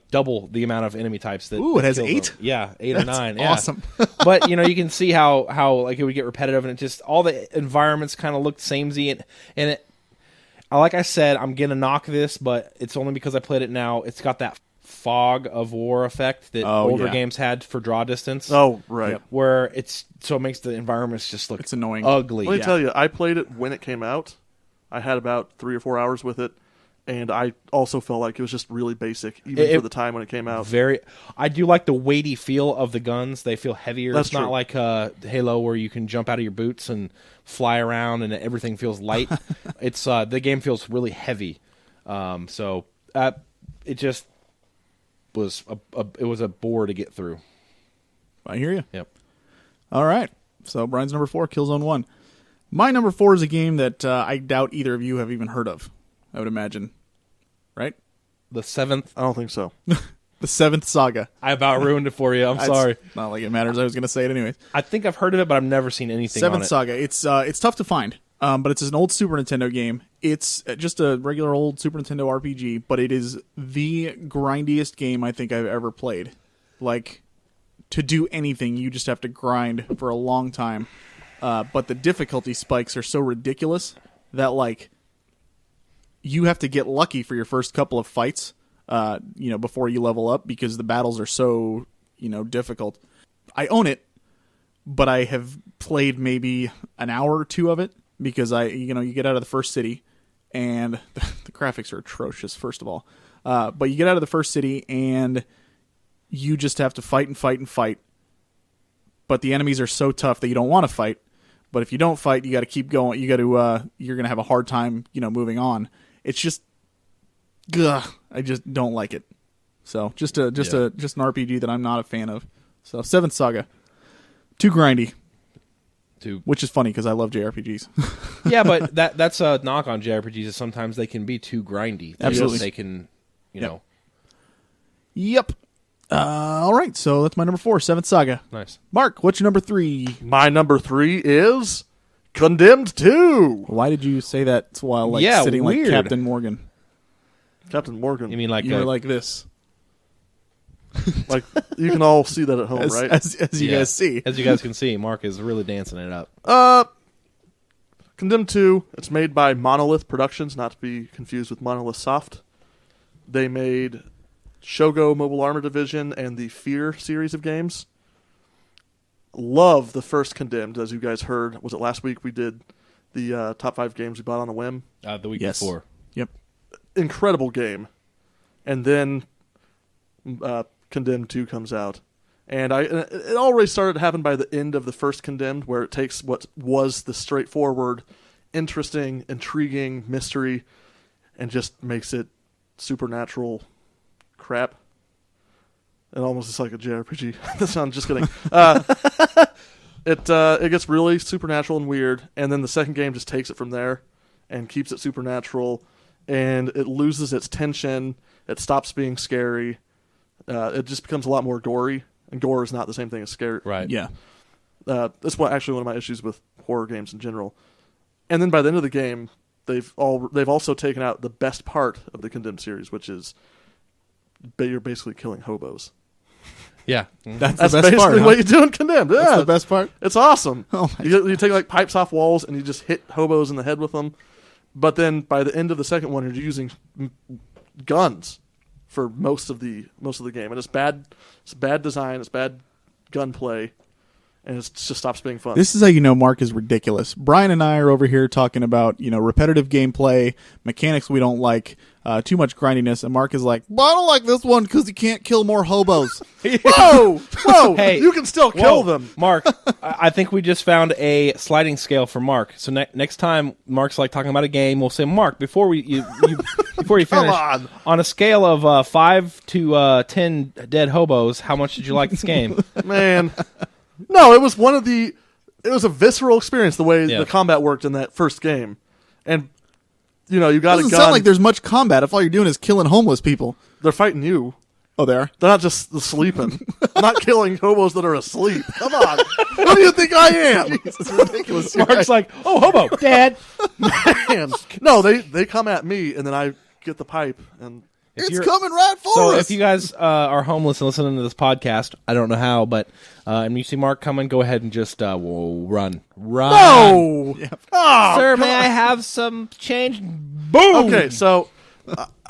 double the amount of enemy types that. Ooh, it has Killzone. 8? Yeah, 8 or 9. Yeah. Awesome. But you can see how like it would get repetitive, and it just all the environments kind of looked samey, and it. Like I said, I'm gonna knock this, but it's only because I played it now. It's got that fog of war effect that older games had for draw distance. Oh, right. Yep. Where it makes the environments just look It's annoying. ugly. Let me tell you, I played it when it came out. I had about 3 or 4 hours with it, and I also felt like it was just really basic, even for the time when it came out. I do like the weighty feel of the guns. They feel heavier. That's it's not true. like Halo where you can jump out of your boots and fly around and everything feels light. It's the game feels really heavy. So it just was it was a bore to get through. I hear you. Yep. All right. So Brian's number 4, Killzone 1. My number 4 is a game that I doubt either of you have even heard of, I would imagine. Right? The 7th. I don't think so. The 7th Saga. I about ruined it for you. I'm sorry. It's not like it matters. I was going to say it anyways. I think I've heard of it, but I've never seen anything on 7th it. Saga. It's tough to find, but it's an old Super Nintendo game. It's just a regular old Super Nintendo RPG, but it is the grindiest game I think I've ever played. Like, to do anything, you just have to grind for a long time. but the difficulty spikes are so ridiculous that like you have to get lucky for your first couple of fights, before you level up because the battles are so difficult. I own it, but I have played maybe an hour or two of it because you get out of the first city and the graphics are atrocious, first of all. But you get out of the first city and you just have to fight and fight and fight. But the enemies are so tough that you don't want to fight. But if you don't fight, you got to keep going. You're going to have a hard time, moving on. It's just, I just don't like it. So just an RPG that I'm not a fan of. So Seventh Saga, too grindy. Which is funny because I love JRPGs. Yeah, but that's a knock on JRPGs is sometimes they can be too grindy. Absolutely. They can, know. Yep. All right, so that's my number 4, Seventh Saga. Nice. Mark, what's your number 3? My number 3 is Condemned 2. Why did you say that while sitting weird. like Captain Morgan? Captain Morgan. You mean like You were like this. Like, you can all see that at home, right? As you guys see. As you guys can see, Mark is really dancing it up. Condemned 2, it's made by Monolith Productions, not to be confused with Monolith Soft. They made Shogo Mobile Armor Division and the Fear series of games. Love the first Condemned, as you guys heard. Was it last week we did the top 5 games we bought on a whim? The week Yes. before. Yep. Incredible game. And then Condemned 2 comes out. And it already started to happen by the end of the first Condemned, where it takes what was the straightforward, interesting, intriguing mystery and just makes it supernatural crap. It almost is like a JRPG. I'm just kidding. It gets really supernatural and weird, and then the second game just takes it from there and keeps it supernatural, and it loses its tension. It stops being scary. It just becomes a lot more gory, and gore is not the same thing as scary. Right. Yeah. That's actually one of my issues with horror games in general. And then by the end of the game, they've also taken out the best part of the Condemned series, which is you're basically killing hobos. Yeah. That's the That's best part. basically Huh? what you do in Condemned. Yeah, That's the best part? It's awesome. Oh my you take like pipes off walls and you just hit hobos in the head with them. But then by the end of the second one, you're using guns for most of the game, and it's bad. It's bad design. It's bad gunplay, and it just stops being fun. This is how you know Mark is ridiculous. Brian and I are over here talking about, repetitive gameplay, mechanics we don't like, too much grindiness, and Mark is like, well, I don't like this one because you can't kill more hobos. Whoa! Hey, you can still kill them. Mark, I think we just found a sliding scale for Mark. So next time Mark's like talking about a game, we'll say, Mark, before you finish, on a scale of 5 to 10 dead hobos, how much did you like this game? Man, no, it was a visceral experience the way the combat worked in that first game, and you got a gun. Doesn't sound like there's much combat if all you're doing is killing homeless people. They're fighting you. Oh, they are? They're not just sleeping. I'm not killing hobos that are asleep. Come on. Who do you think I am? It's ridiculous. Mark's like, oh, hobo, Dad. Man. No, they come at me, and then I get the pipe, and It's coming right for So us. if you guys are homeless and listening to this podcast, I don't know how, but and you see Mark coming, go ahead and just run. no. Oh, Sir, may I have some change? Boom. okay, so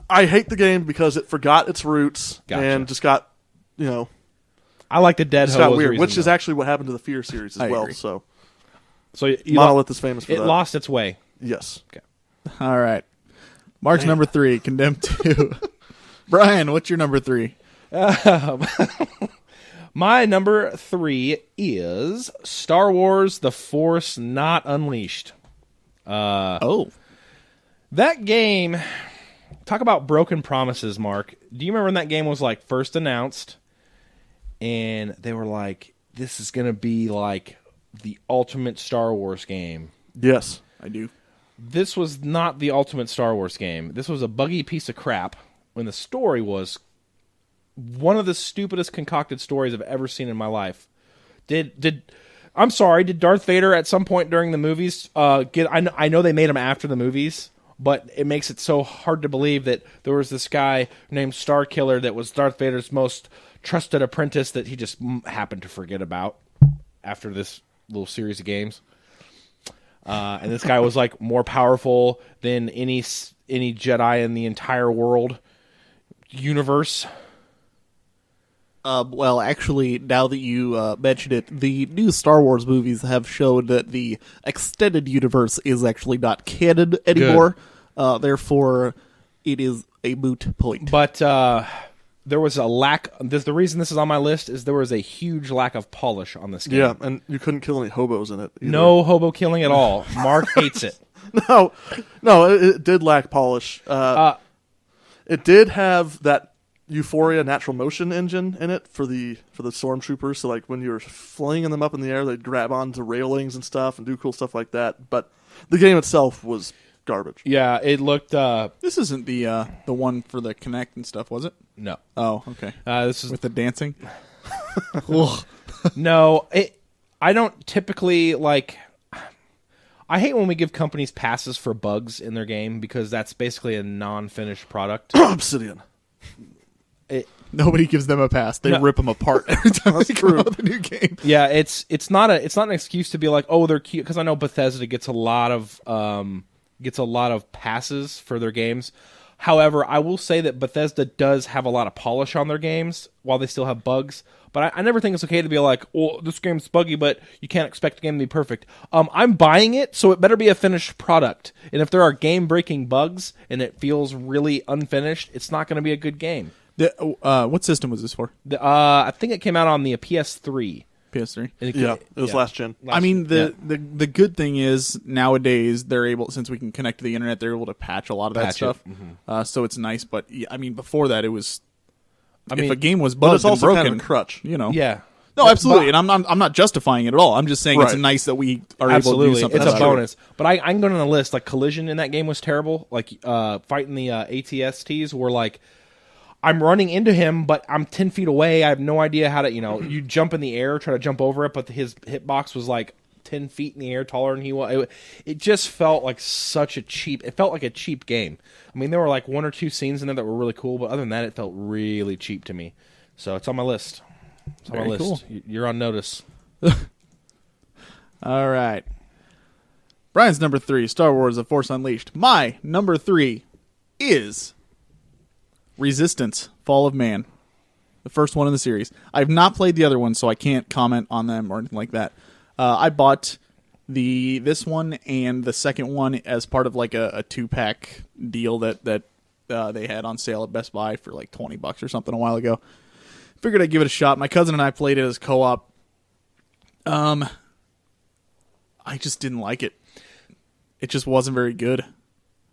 I hate the game because it forgot its roots Gotcha. and just got, I like the dead just got hobos weird, reason, which is though. actually what happened to the Fear series as I well. agree. So So you Monolith is famous for it that. lost its way. Yes. All right. Mark's number 3, Condemned 2. Brian, what's your number 3? My number 3 is Star Wars: The Force Not Unleashed. Oh. That game, talk about broken promises, Mark. Do you remember when that game was like first announced and they were like, this is going to be like the ultimate Star Wars game? Yes. I do. This was not the ultimate Star Wars game. This was a buggy piece of crap when the story was one of the stupidest concocted stories I've ever seen in my life. Did Darth Vader at some point during the movies I know they made him after the movies, but it makes it so hard to believe that there was this guy named Starkiller that was Darth Vader's most trusted apprentice that he just happened to forget about after this little series of games. and this guy was like more powerful than any Jedi in the entire world universe. Well, actually, now that you mention it, the new Star Wars movies have shown that the extended universe is actually not canon anymore. Therefore, it is a moot point. But there was a lack. The reason this is on my list is there was a huge lack of polish on this game. Yeah, and you couldn't kill any hobos in it either. No hobo killing at all. Mark hates it. No, it did lack polish. It did have that Euphoria natural motion engine in it for the stormtroopers. So like when you were flinging them up in the air, they'd grab onto railings and stuff and do cool stuff like that. But the game itself was garbage. Yeah, it looked. This isn't the one for the Kinect and stuff, was it? No. Oh, okay. This is With the dancing? no. I don't typically like. I hate when we give companies passes for bugs in their game because that's basically a non-finished product. Obsidian. Nobody gives them a pass. They rip them apart every time they come out with a new game. Yeah, it's not an excuse to be like, oh, they're cute, because I know Bethesda gets a lot of passes for their games. However, I will say that Bethesda does have a lot of polish on their games while they still have bugs. But I never think it's okay to be like, oh, this game's buggy, but you can't expect the game to be perfect. I'm buying it, so it better be a finished product. And if there are game-breaking bugs and it feels really unfinished, it's not going to be a good game. What system was this for? I think it came out on the PS3. PS3. Yeah, it was last gen. I mean, the good thing is nowadays they're able, since we can connect to the internet, they're able to patch a lot of that stuff. So it's nice. But I mean, before that, it was. If a game was but bugged it's also and broken, kind of a crutch. you know. Yeah. No, absolutely, and I'm not justifying it at all. I'm just saying it's Right. nice that we are Absolutely, able to do something. it's a about it. bonus. But I'm going on the list. Like Collision in that game was terrible. Like fighting the ATSTs were like, I'm running into him, but I'm 10 feet away. I have no idea how to. You jump in the air, try to jump over it, but his hitbox was like 10 feet in the air, taller than he was. It just felt like such a cheap. It felt like a cheap game. I mean, there were like one or two scenes in there that were really cool, but other than that, it felt really cheap to me. So it's on my list. It's on my Very list. cool. You're on notice. All right. Brian's number 3, Star Wars: The Force Unleashed. My number 3 is Resistance: Fall of Man, the first one in the series. I've not played the other one, so I can't comment on them or anything like that. I bought this one and the second one as part of like a 2-pack deal that they had on sale at Best Buy for like $20 or something a while ago. Figured I'd give it a shot. My cousin and I played it as co-op. I just didn't like it. It just wasn't very good.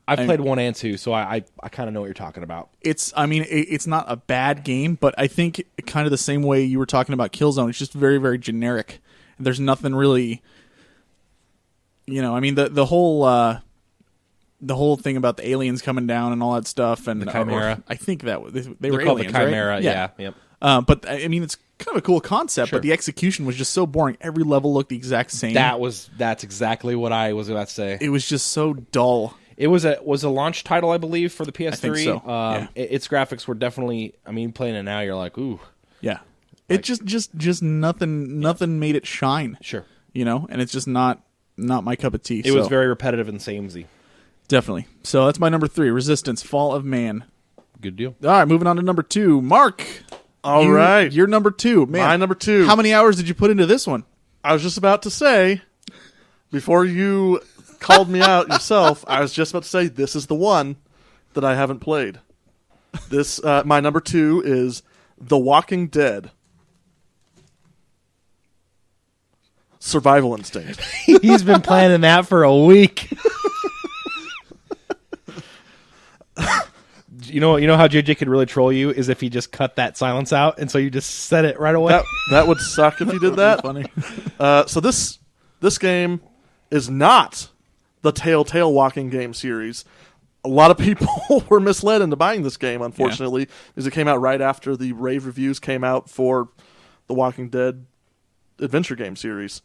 I've played 1 and 2, so I kind of know what you're talking about. It's not a bad game, but I think kind of the same way you were talking about Killzone, it's just very, very generic. There's nothing really, I mean, the whole thing about the aliens coming down and all that stuff, and The Chimera. I think that they They're were called aliens, the Chimera, right? yeah. Yep. But I mean, it's kind of a cool concept, Sure. but the execution was just so boring. Every level looked the exact same. That's exactly what I was about to say. It was just so dull. It was a launch title, I believe, for the PS3. I think so, yeah. Its graphics were definitely. I mean, playing it now, you're like, ooh, Yeah, it just nothing made it shine. sure. And it's just not my cup of tea. It was very repetitive and samey. definitely. So that's my number 3, Resistance: Fall of Man. Good deal. All right, moving on to number 2, Mark. All right. You're number 2. Man, My number 2. How many hours did you put into this one? I was just about to say, before you called me out yourself, I was just about to say this is the one that I haven't played. This my number 2 is The Walking Dead. Survival Instinct. He's been planning that for a week. You know how JJ could really troll you is if he just cut that silence out, and so you just said it right away. That would suck if you did that. Funny. So this game is not the Telltale walking game series. A lot of people were misled into buying this game, unfortunately, because it came out right after the rave reviews came out for the Walking Dead adventure game series.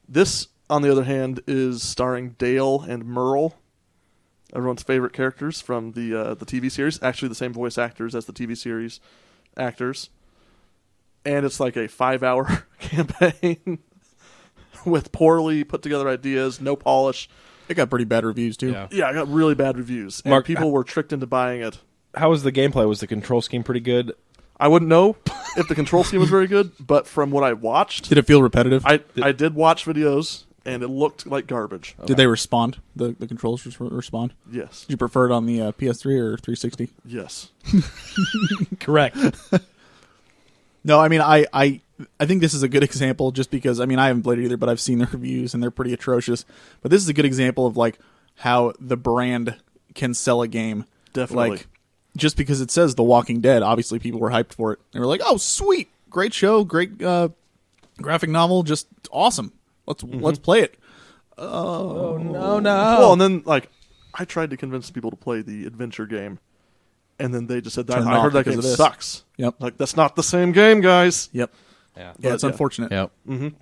This, on the other hand, is starring Dale and Merle, everyone's favorite characters from the TV series. Actually, the same voice actors as the TV series actors. And it's like a 5-hour campaign with poorly put together ideas, no polish. It got pretty bad reviews too. Yeah. Yeah, I got really bad reviews, and Mark, people were tricked into buying it. How was the gameplay? Was the control scheme pretty good? I wouldn't know if the control scheme was very good, but from what I watched, Did it feel repetitive? I did watch videos, and it looked like garbage. Did they respond? The controls respond? Yes. Did you prefer it on the PS3 or 360? Yes. Correct. No, I mean, I think this is a good example just because, I mean, I haven't played it either, but I've seen the reviews and they're pretty atrocious. But this is a good example of, like, how the brand can sell a game. Definitely. Like, just because it says The Walking Dead, obviously people were hyped for it. They were like, oh, sweet, great show, great graphic novel, just awesome. Let's play it. Oh no! Well, and then, like, I tried to convince people to play the adventure game, and then they just said, Turn it I off heard that because game of this. sucks. Yep. Like, that's not the same game, guys. Yep. Yeah. Yeah, it's yeah. unfortunate. Yep.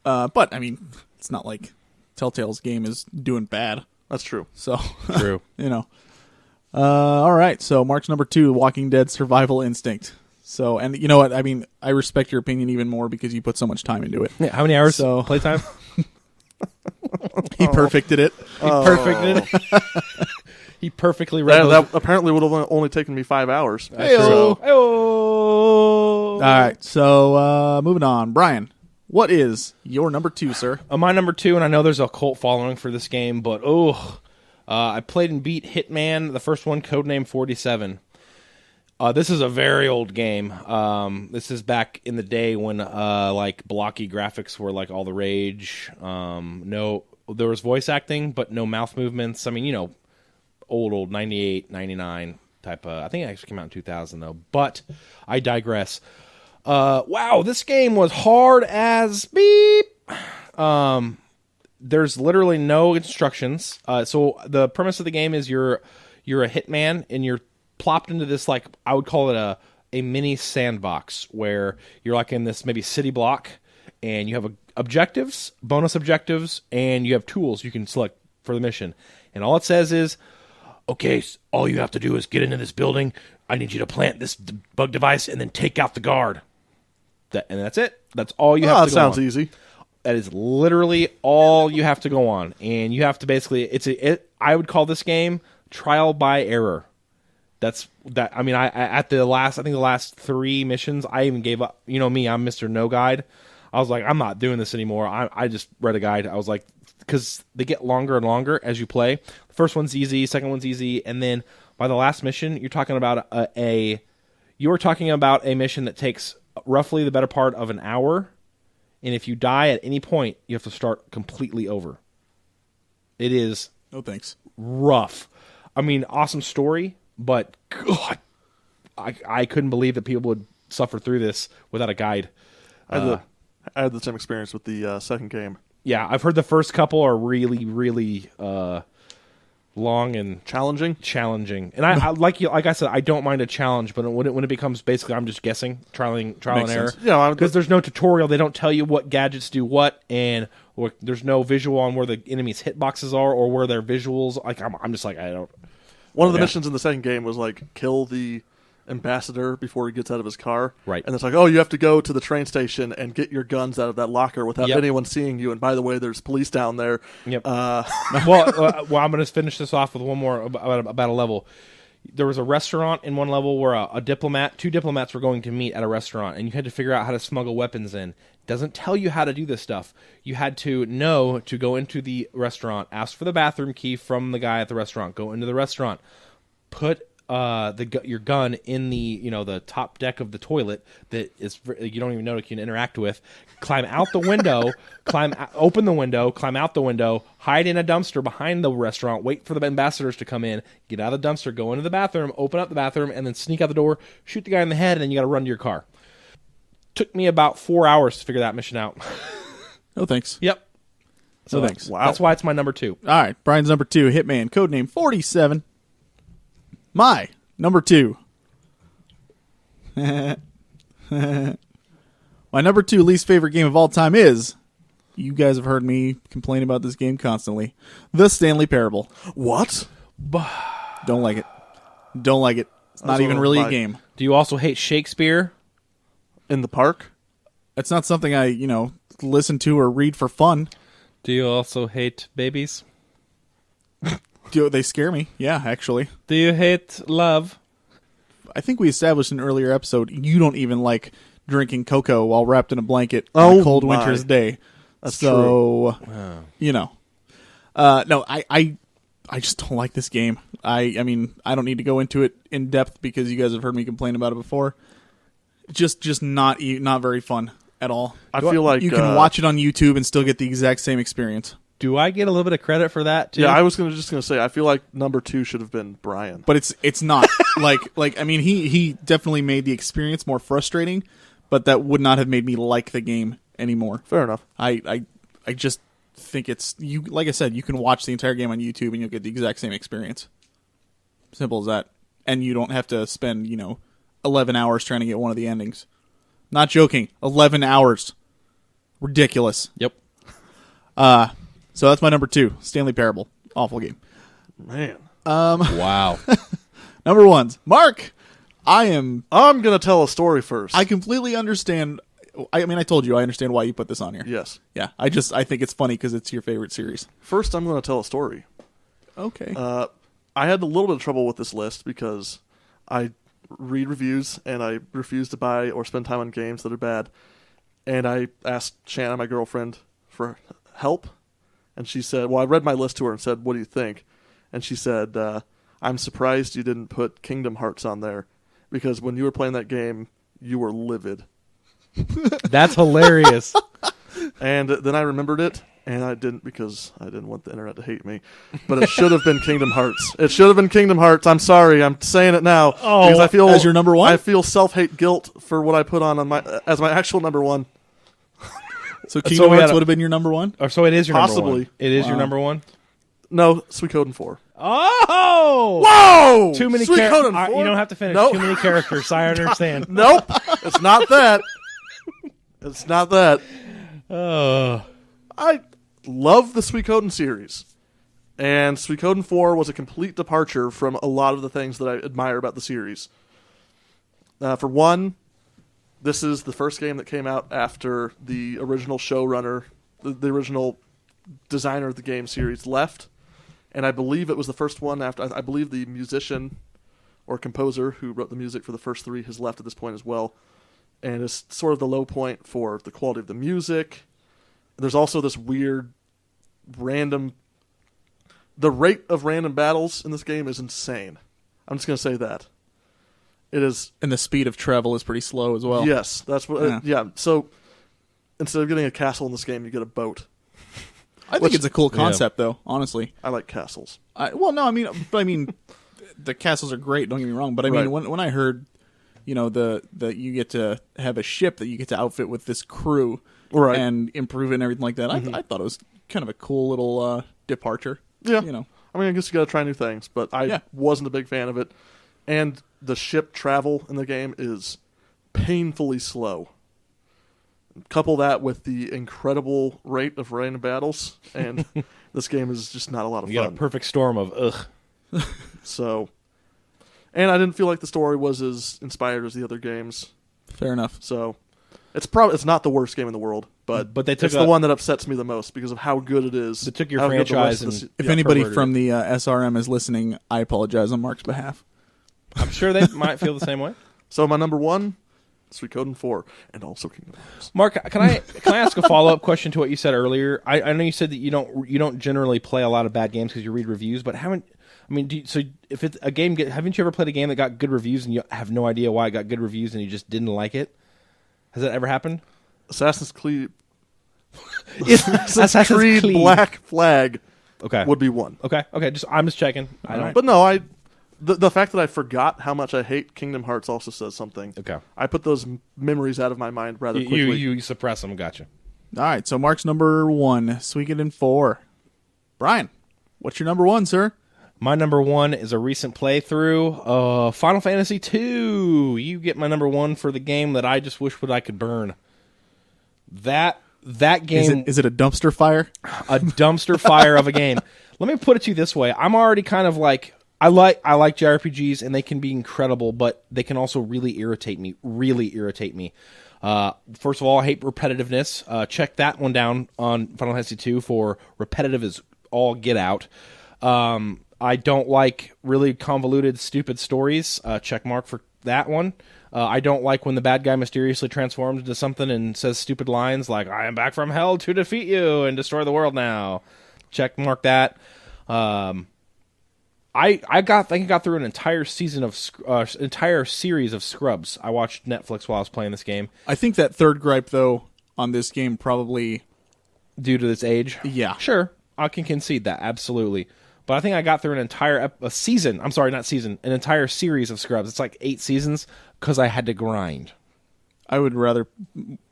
But, I mean, it's not like Telltale's game is doing bad. That's true. So, True. you know. All right, so Mark's number 2, Walking Dead Survival Instinct. So, and you know what? I mean, I respect your opinion even more because you put so much time into it. Yeah, how many hours So- playtime? He perfected it. He perfected it. He perfectly read That, those. that apparently would have only taken me 5 hours. Heyo. Hey-oh. All right, so moving on. Brian, what is your number 2, sir? My number 2, and I know there's a cult following for this game, but I played and beat Hitman, the first one, Codename 47. This is a very old game. This is back in the day when like blocky graphics were like all the rage. No, there was voice acting, but no mouth movements. I mean, you know, old 98, 99 type of. I think it actually came out in 2000 though. But I digress. Wow, this game was hard as beep. There's literally no instructions. So the premise of the game is you're a hitman and you're plopped into this, like, I would call it a mini sandbox where you're like in this maybe city block and you have objectives, bonus objectives, and you have tools you can select for the mission. And all it says is, okay, all you have to do is get into this building. I need you to plant this bug device and then take out the guard. And that's it. That's all you have to That go sounds on. easy. That is literally all you have to go on, and you have to basically I would call this game trial by error. That's that. I mean, I think the last 3 missions, I even gave up. You know me, I'm Mr. No Guide. I was like, I'm not doing this anymore. I just read a guide. I was like, because they get longer and longer as you play. The first one's easy, second one's easy, and then by the last mission, you're talking about a mission that takes roughly the better part of an hour. And if you die at any point, you have to start completely over. It is No thanks. rough. I mean, awesome story, but God, I couldn't believe that people would suffer through this without a guide. I had the same experience with the second game. Yeah, I've heard the first couple are really, really long and Challenging. and I like I said, I don't mind a challenge, but when it becomes basically I'm just guessing, trial and Makes error. sense. Yeah, Because there's no tutorial, they don't tell you what gadgets do what, or there's no visual on where the enemy's hitboxes are or where their visuals. Like I'm just like I don't. One of the Yeah. missions in the second game was like kill the ambassador before he gets out of his car. Right. And it's like, oh, you have to go to the train station and get your guns out of that locker without Yep. anyone seeing you. And by the way, there's police down there. Yep. Well, I'm going to finish this off with one more about a level. There was a restaurant in one level where two diplomats were going to meet at a restaurant, and you had to figure out how to smuggle weapons in. It doesn't tell you how to do this stuff. You had to know to go into the restaurant, ask for the bathroom key from the guy at the restaurant, go into the restaurant, put your gun in the top deck of the toilet that is you don't even know you can interact with. Climb out the window, open the window, climb out the window, hide in a dumpster behind the restaurant, wait for the ambassadors to come in, get out of the dumpster, go into the bathroom, open up the bathroom, and then sneak out the door, shoot the guy in the head, and then you got to run to your car. Took me about 4 hours to figure that mission out. No thanks. Yep. No thanks. Wow. That's why it's my number 2. All right, Brian's number 2, Hitman, Codename 47. My number 2. My number 2 least favorite game of all time is, you guys have heard me complain about this game constantly, The Stanley Parable. What? Don't like it. Don't like it. It's not That's even what really a my- game. Do you also hate Shakespeare? In the park? It's not something I, listen to or read for fun. Do you also hate babies? They scare me. Yeah, actually. Do you hate love? I think we established in an earlier episode you don't even like drinking cocoa while wrapped in a blanket on Oh a cold my. winter's day. That's so, you know. No, I just don't like this game. I mean, I don't need to go into it in depth because you guys have heard me complain about it before. Just not very fun at all. I feel like you can watch it on YouTube and still get the exact same experience. Do I get a little bit of credit for that too? Yeah, I was just gonna say I feel like number 2 should have been Brian. But it's not like I mean he definitely made the experience more frustrating, but that would not have made me like the game anymore. Fair enough. I just think it's you. Like I said, you can watch the entire game on YouTube and you'll get the exact same experience. Simple as that, and you don't have to spend 11 hours trying to get one of the endings. Not joking, 11 hours. Ridiculous. Yep. So that's my number 2, Stanley Parable. Awful game. Man. Wow. Number 1's Mark. I'm gonna tell a story first. I completely understand. I mean, I told you I understand why you put this on here. Yes. Yeah. I think it's funny because it's your favorite series. First, I'm gonna tell a story. Okay. I had a little bit of trouble with this list because I read reviews and I refuse to buy or spend time on games that are bad. And I asked Shanna, my girlfriend, for help. And she said, well, I read my list to her and said, what do you think? And she said, I'm surprised you didn't put Kingdom Hearts on there because when you were playing that game, you were livid. That's hilarious. And then I remembered it, and I didn't because I didn't want the internet to hate me. But it should have been Kingdom Hearts. It should have been Kingdom Hearts. I'm sorry. I'm saying it now. Oh, because I feel, as your number 1? I feel self-hate guilt for what I put on my as my actual number 1. So Kingdom we Hearts had would have been your number 1? Or so it is your number Possibly. 1. It is your Wow. number 1. No, Suikoden 4. Oh! Whoa! Too many Suikoden characters. 4? You don't have to finish. Nope. Too many characters. I understand. Nope. It's not that. It's not that. I love the Suikoden series. And Suikoden 4 was a complete departure from a lot of the things that I admire about the series. For one, this is the first game that came out after the original showrunner, the original designer of the game series left. And I believe it was the first one after, I believe the musician or composer who wrote the music for the first 3 has left at this point as well. And it's sort of the low point for the quality of the music. There's also this weird, random... The rate of random battles in this game is insane. I'm just going to say that. It is... And the speed of travel is pretty slow as well. Yes, that's what... Yeah, so instead of getting a castle in this game, you get a boat. I think it's a cool concept, though, honestly. I like castles. The castles are great, don't get me wrong, but I mean, Right. when I heard, that you get to have a ship that you get to outfit with this crew Right. and improve it and everything like that, I thought it was kind of a cool little departure. Yeah. I I mean, I guess you got to try new things, but I wasn't a big fan of it. And the ship travel in the game is painfully slow. Couple that with the incredible rate of random battles, and this game is just not a lot of You fun. got a perfect storm of ugh. So, and I didn't feel like the story was as inspired as the other games. Fair enough. So, it's not the worst game in the world, but But they took it's the one that upsets me the most because of how good it is. They took your how good the franchise rest of the and- se- If yeah, anybody perverted from the SRM is listening, I apologize on Mark's behalf. I'm sure they might feel the same way. So my number one, Suikoden 4, and also Kingdom Hearts. Mark, can I ask a follow up question to what you said earlier? I know you said that you don't generally play a lot of bad games because you read reviews, but if it's a game, haven't you ever played a game that got good reviews and you have no idea why it got good reviews and you just didn't like it? Has that ever happened? Assassin's Creed, Assassin's Creed Creed. Black Flag Okay. would be one. Okay. I'm just checking. I don't. But no, the fact that I forgot how much I hate Kingdom Hearts also says something. Okay. I put those memories out of my mind rather quickly. You suppress them. Gotcha. All right, so Mark's number 1, Suikoden 4. Brian, what's your number 1, sir? My number 1 is a recent playthrough, Final Fantasy II. You get my number 1 for the game that I just wish I could burn. That game Is it a dumpster fire? a dumpster fire of a game. Let me put it to you this way: I'm already kind of like I like JRPGs, and they can be incredible, but they can also really irritate me. First of all, I hate repetitiveness. Check that one down on Final Fantasy 2 for repetitive is all get out. I don't like really convoluted, stupid stories. Check mark for that one. I don't like when the bad guy mysteriously transforms into something and says stupid lines like, I am back from hell to defeat you and destroy the world now. Check mark that. I think I got through an entire season of entire series of Scrubs. I watched Netflix while I was playing this game. I think that third gripe though on this game probably Due to its age? Yeah. Sure. I can concede that, absolutely. But I think I got through an entire season. I'm sorry, not season. An entire series of Scrubs. It's like 8 seasons because I had to grind. I would rather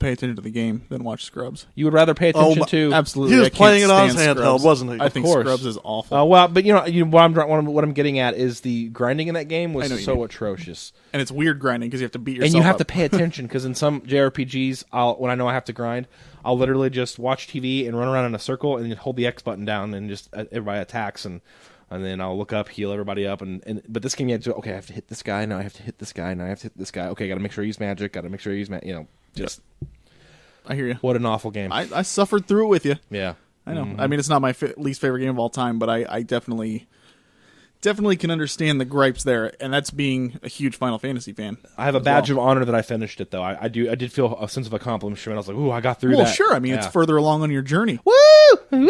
pay attention to the game than watch Scrubs. You would rather pay attention to... Absolutely. He was I can't playing it on his stand handheld, Scrubs. wasn't he? I think Of course. Scrubs is awful. Well, but what I'm getting at is the grinding in that game I know was you so mean. atrocious. And it's weird grinding because you have to beat yourself And you have up. to pay attention because in some JRPGs, when I know I have to grind, I'll literally just watch TV and run around in a circle and hold the X button down and just everybody attacks and then I'll look up, heal everybody up, but this game you have to okay, I have to hit this guy, now I have to hit this guy, now I have to hit this guy. Okay, got to make sure I use magic, got to make sure I use just I hear you. what an awful game. I suffered through it with you. Yeah, I know. I mean, it's not my least favorite game of all time, but I definitely can understand the gripes there, and that's being a huge Final Fantasy fan. I have a badge of honor that I finished it though. I did feel a sense of accomplishment. I was like, ooh, I got through Well, that. sure. I mean, it's Yeah. further along on your journey. Woo! Woo!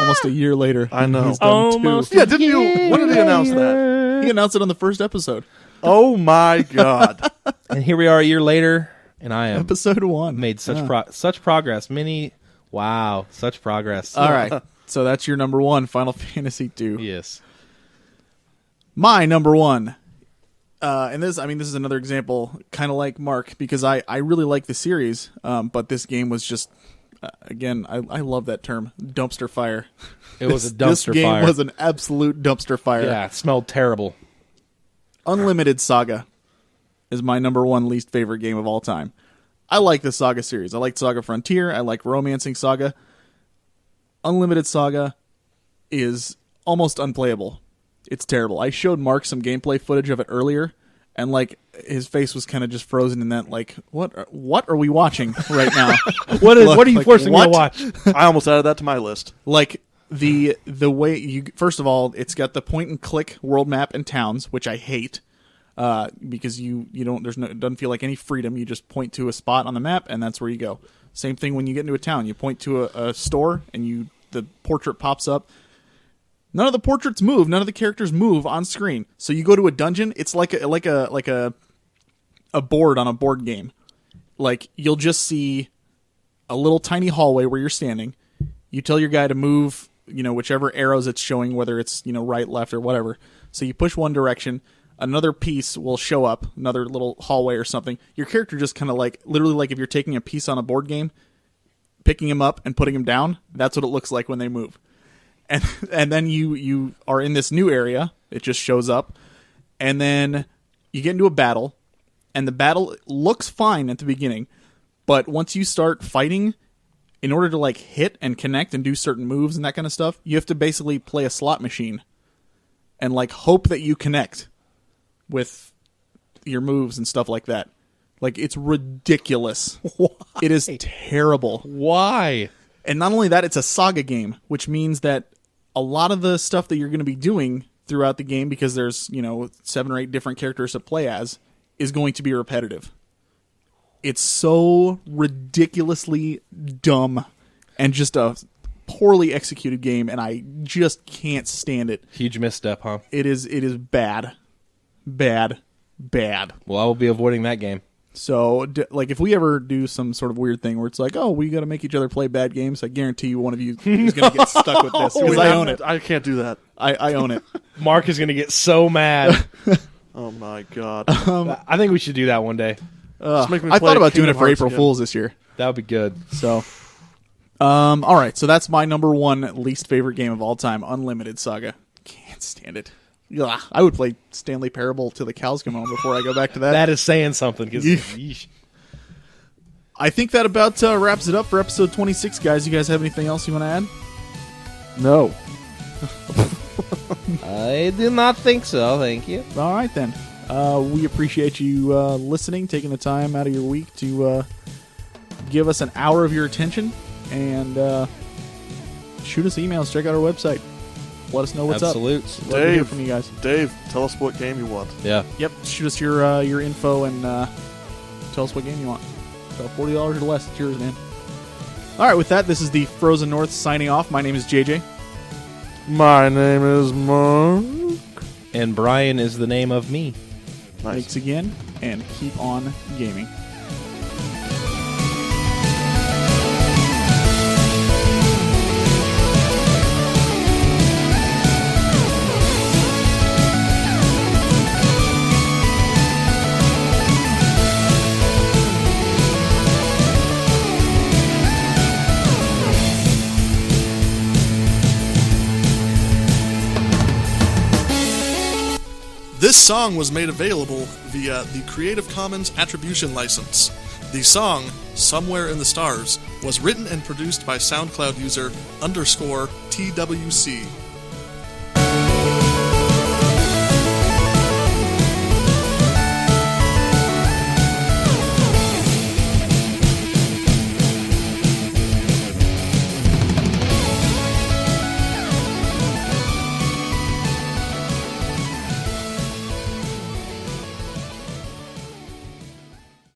Almost a year later. I know. He's done Almost. two. Yeah, didn't you? When did he announce that? He announced it on the first episode. Oh my god! And here we are a year later, and I am Episode 1. made such Yeah. such progress. Wow, such progress. All right. So that's your number 1, Final Fantasy 2. Yes. My number 1. And this is another example, kind of like Mark, because I really like the series, but this game was just, again, I love that term, dumpster fire. It was a This dumpster game fire. was an absolute dumpster fire. Yeah, it smelled terrible. Unlimited Saga is my number 1 least favorite game of all time. I like the Saga series. I like Saga Frontier. I like Romancing Saga. Unlimited Saga is almost unplayable. It's terrible. I showed Mark some gameplay footage of it earlier, and like his face was kind of just frozen in that. Like, what are we watching right now? What Look, are you like, forcing me to what? watch? I almost added that to my list. Like the way you, first of all, it's got the point and click world map and towns, which I hate. Because you don't, it doesn't feel like any freedom. You just point to a spot on the map and that's where you go. Same thing when you get into a town. You point to a store and the portrait pops up. None of the portraits move. None of the characters move on screen. So you go to a dungeon. It's like a board on a board game. Like you'll just see a little tiny hallway where you're standing. You tell your guy to move, whichever arrows it's showing, whether it's, right, left, or whatever. So you push one direction. Another piece will show up, another little hallway or something. Your character just kind of literally like if you're taking a piece on a board game, picking him up and putting him down, that's what it looks like when they move. And then you are in this new area, it just shows up, and then you get into a battle, and the battle looks fine at the beginning, but once you start fighting, in order to hit and connect and do certain moves and that kind of stuff, you have to basically play a slot machine and hope that you connect with your moves and stuff like that. It's ridiculous. Why? It is terrible. Why? And not only that, it's a saga game, which means that a lot of the stuff that you're going to be doing throughout the game, because there's, 7 or 8 different characters to play as, is going to be repetitive. It's so ridiculously dumb and just a poorly executed game, and I just can't stand it. Huge misstep, huh? It is bad. Bad. Well, I will be avoiding that game. So, if we ever do some sort of weird thing where it's we got to make each other play bad games, I guarantee you one of you is going to get stuck with this, because I own it. I can't do that. I own it. Mark is going to get so mad. Oh my god! I think we should do that one day. Just make me I play thought about doing it Kingdom for Hearts April again. Fools this year. That would be good. So, all right. So that's my number 1 least favorite game of all time, Unlimited Saga. Can't stand it. Ugh, I would play Stanley Parable till the cows come home before I go back to that. That is saying something. 'Cause, Yeesh. yeesh. I think that about wraps it up for episode 26, guys. You guys have anything else you want to add? No. I do not think so. Thank you. All right, then. We appreciate you listening, taking the time out of your week to give us an hour of your attention, and shoot us emails. Check out our website. Let us know what's Absolutes. up. Love to hear Dave. from you guys. Dave, tell us what game you want. Yeah. Yep, shoot us your info and tell us what game you want. So $40 or less, it's yours, man. All right, with that, this is the Frozen North signing off. My name is JJ. My name is Mark. And Brian is the name of me. Nice. Thanks again, and keep on gaming. This song was made available via the Creative Commons Attribution License. The song, Somewhere in the Stars, was written and produced by SoundCloud user _TWC.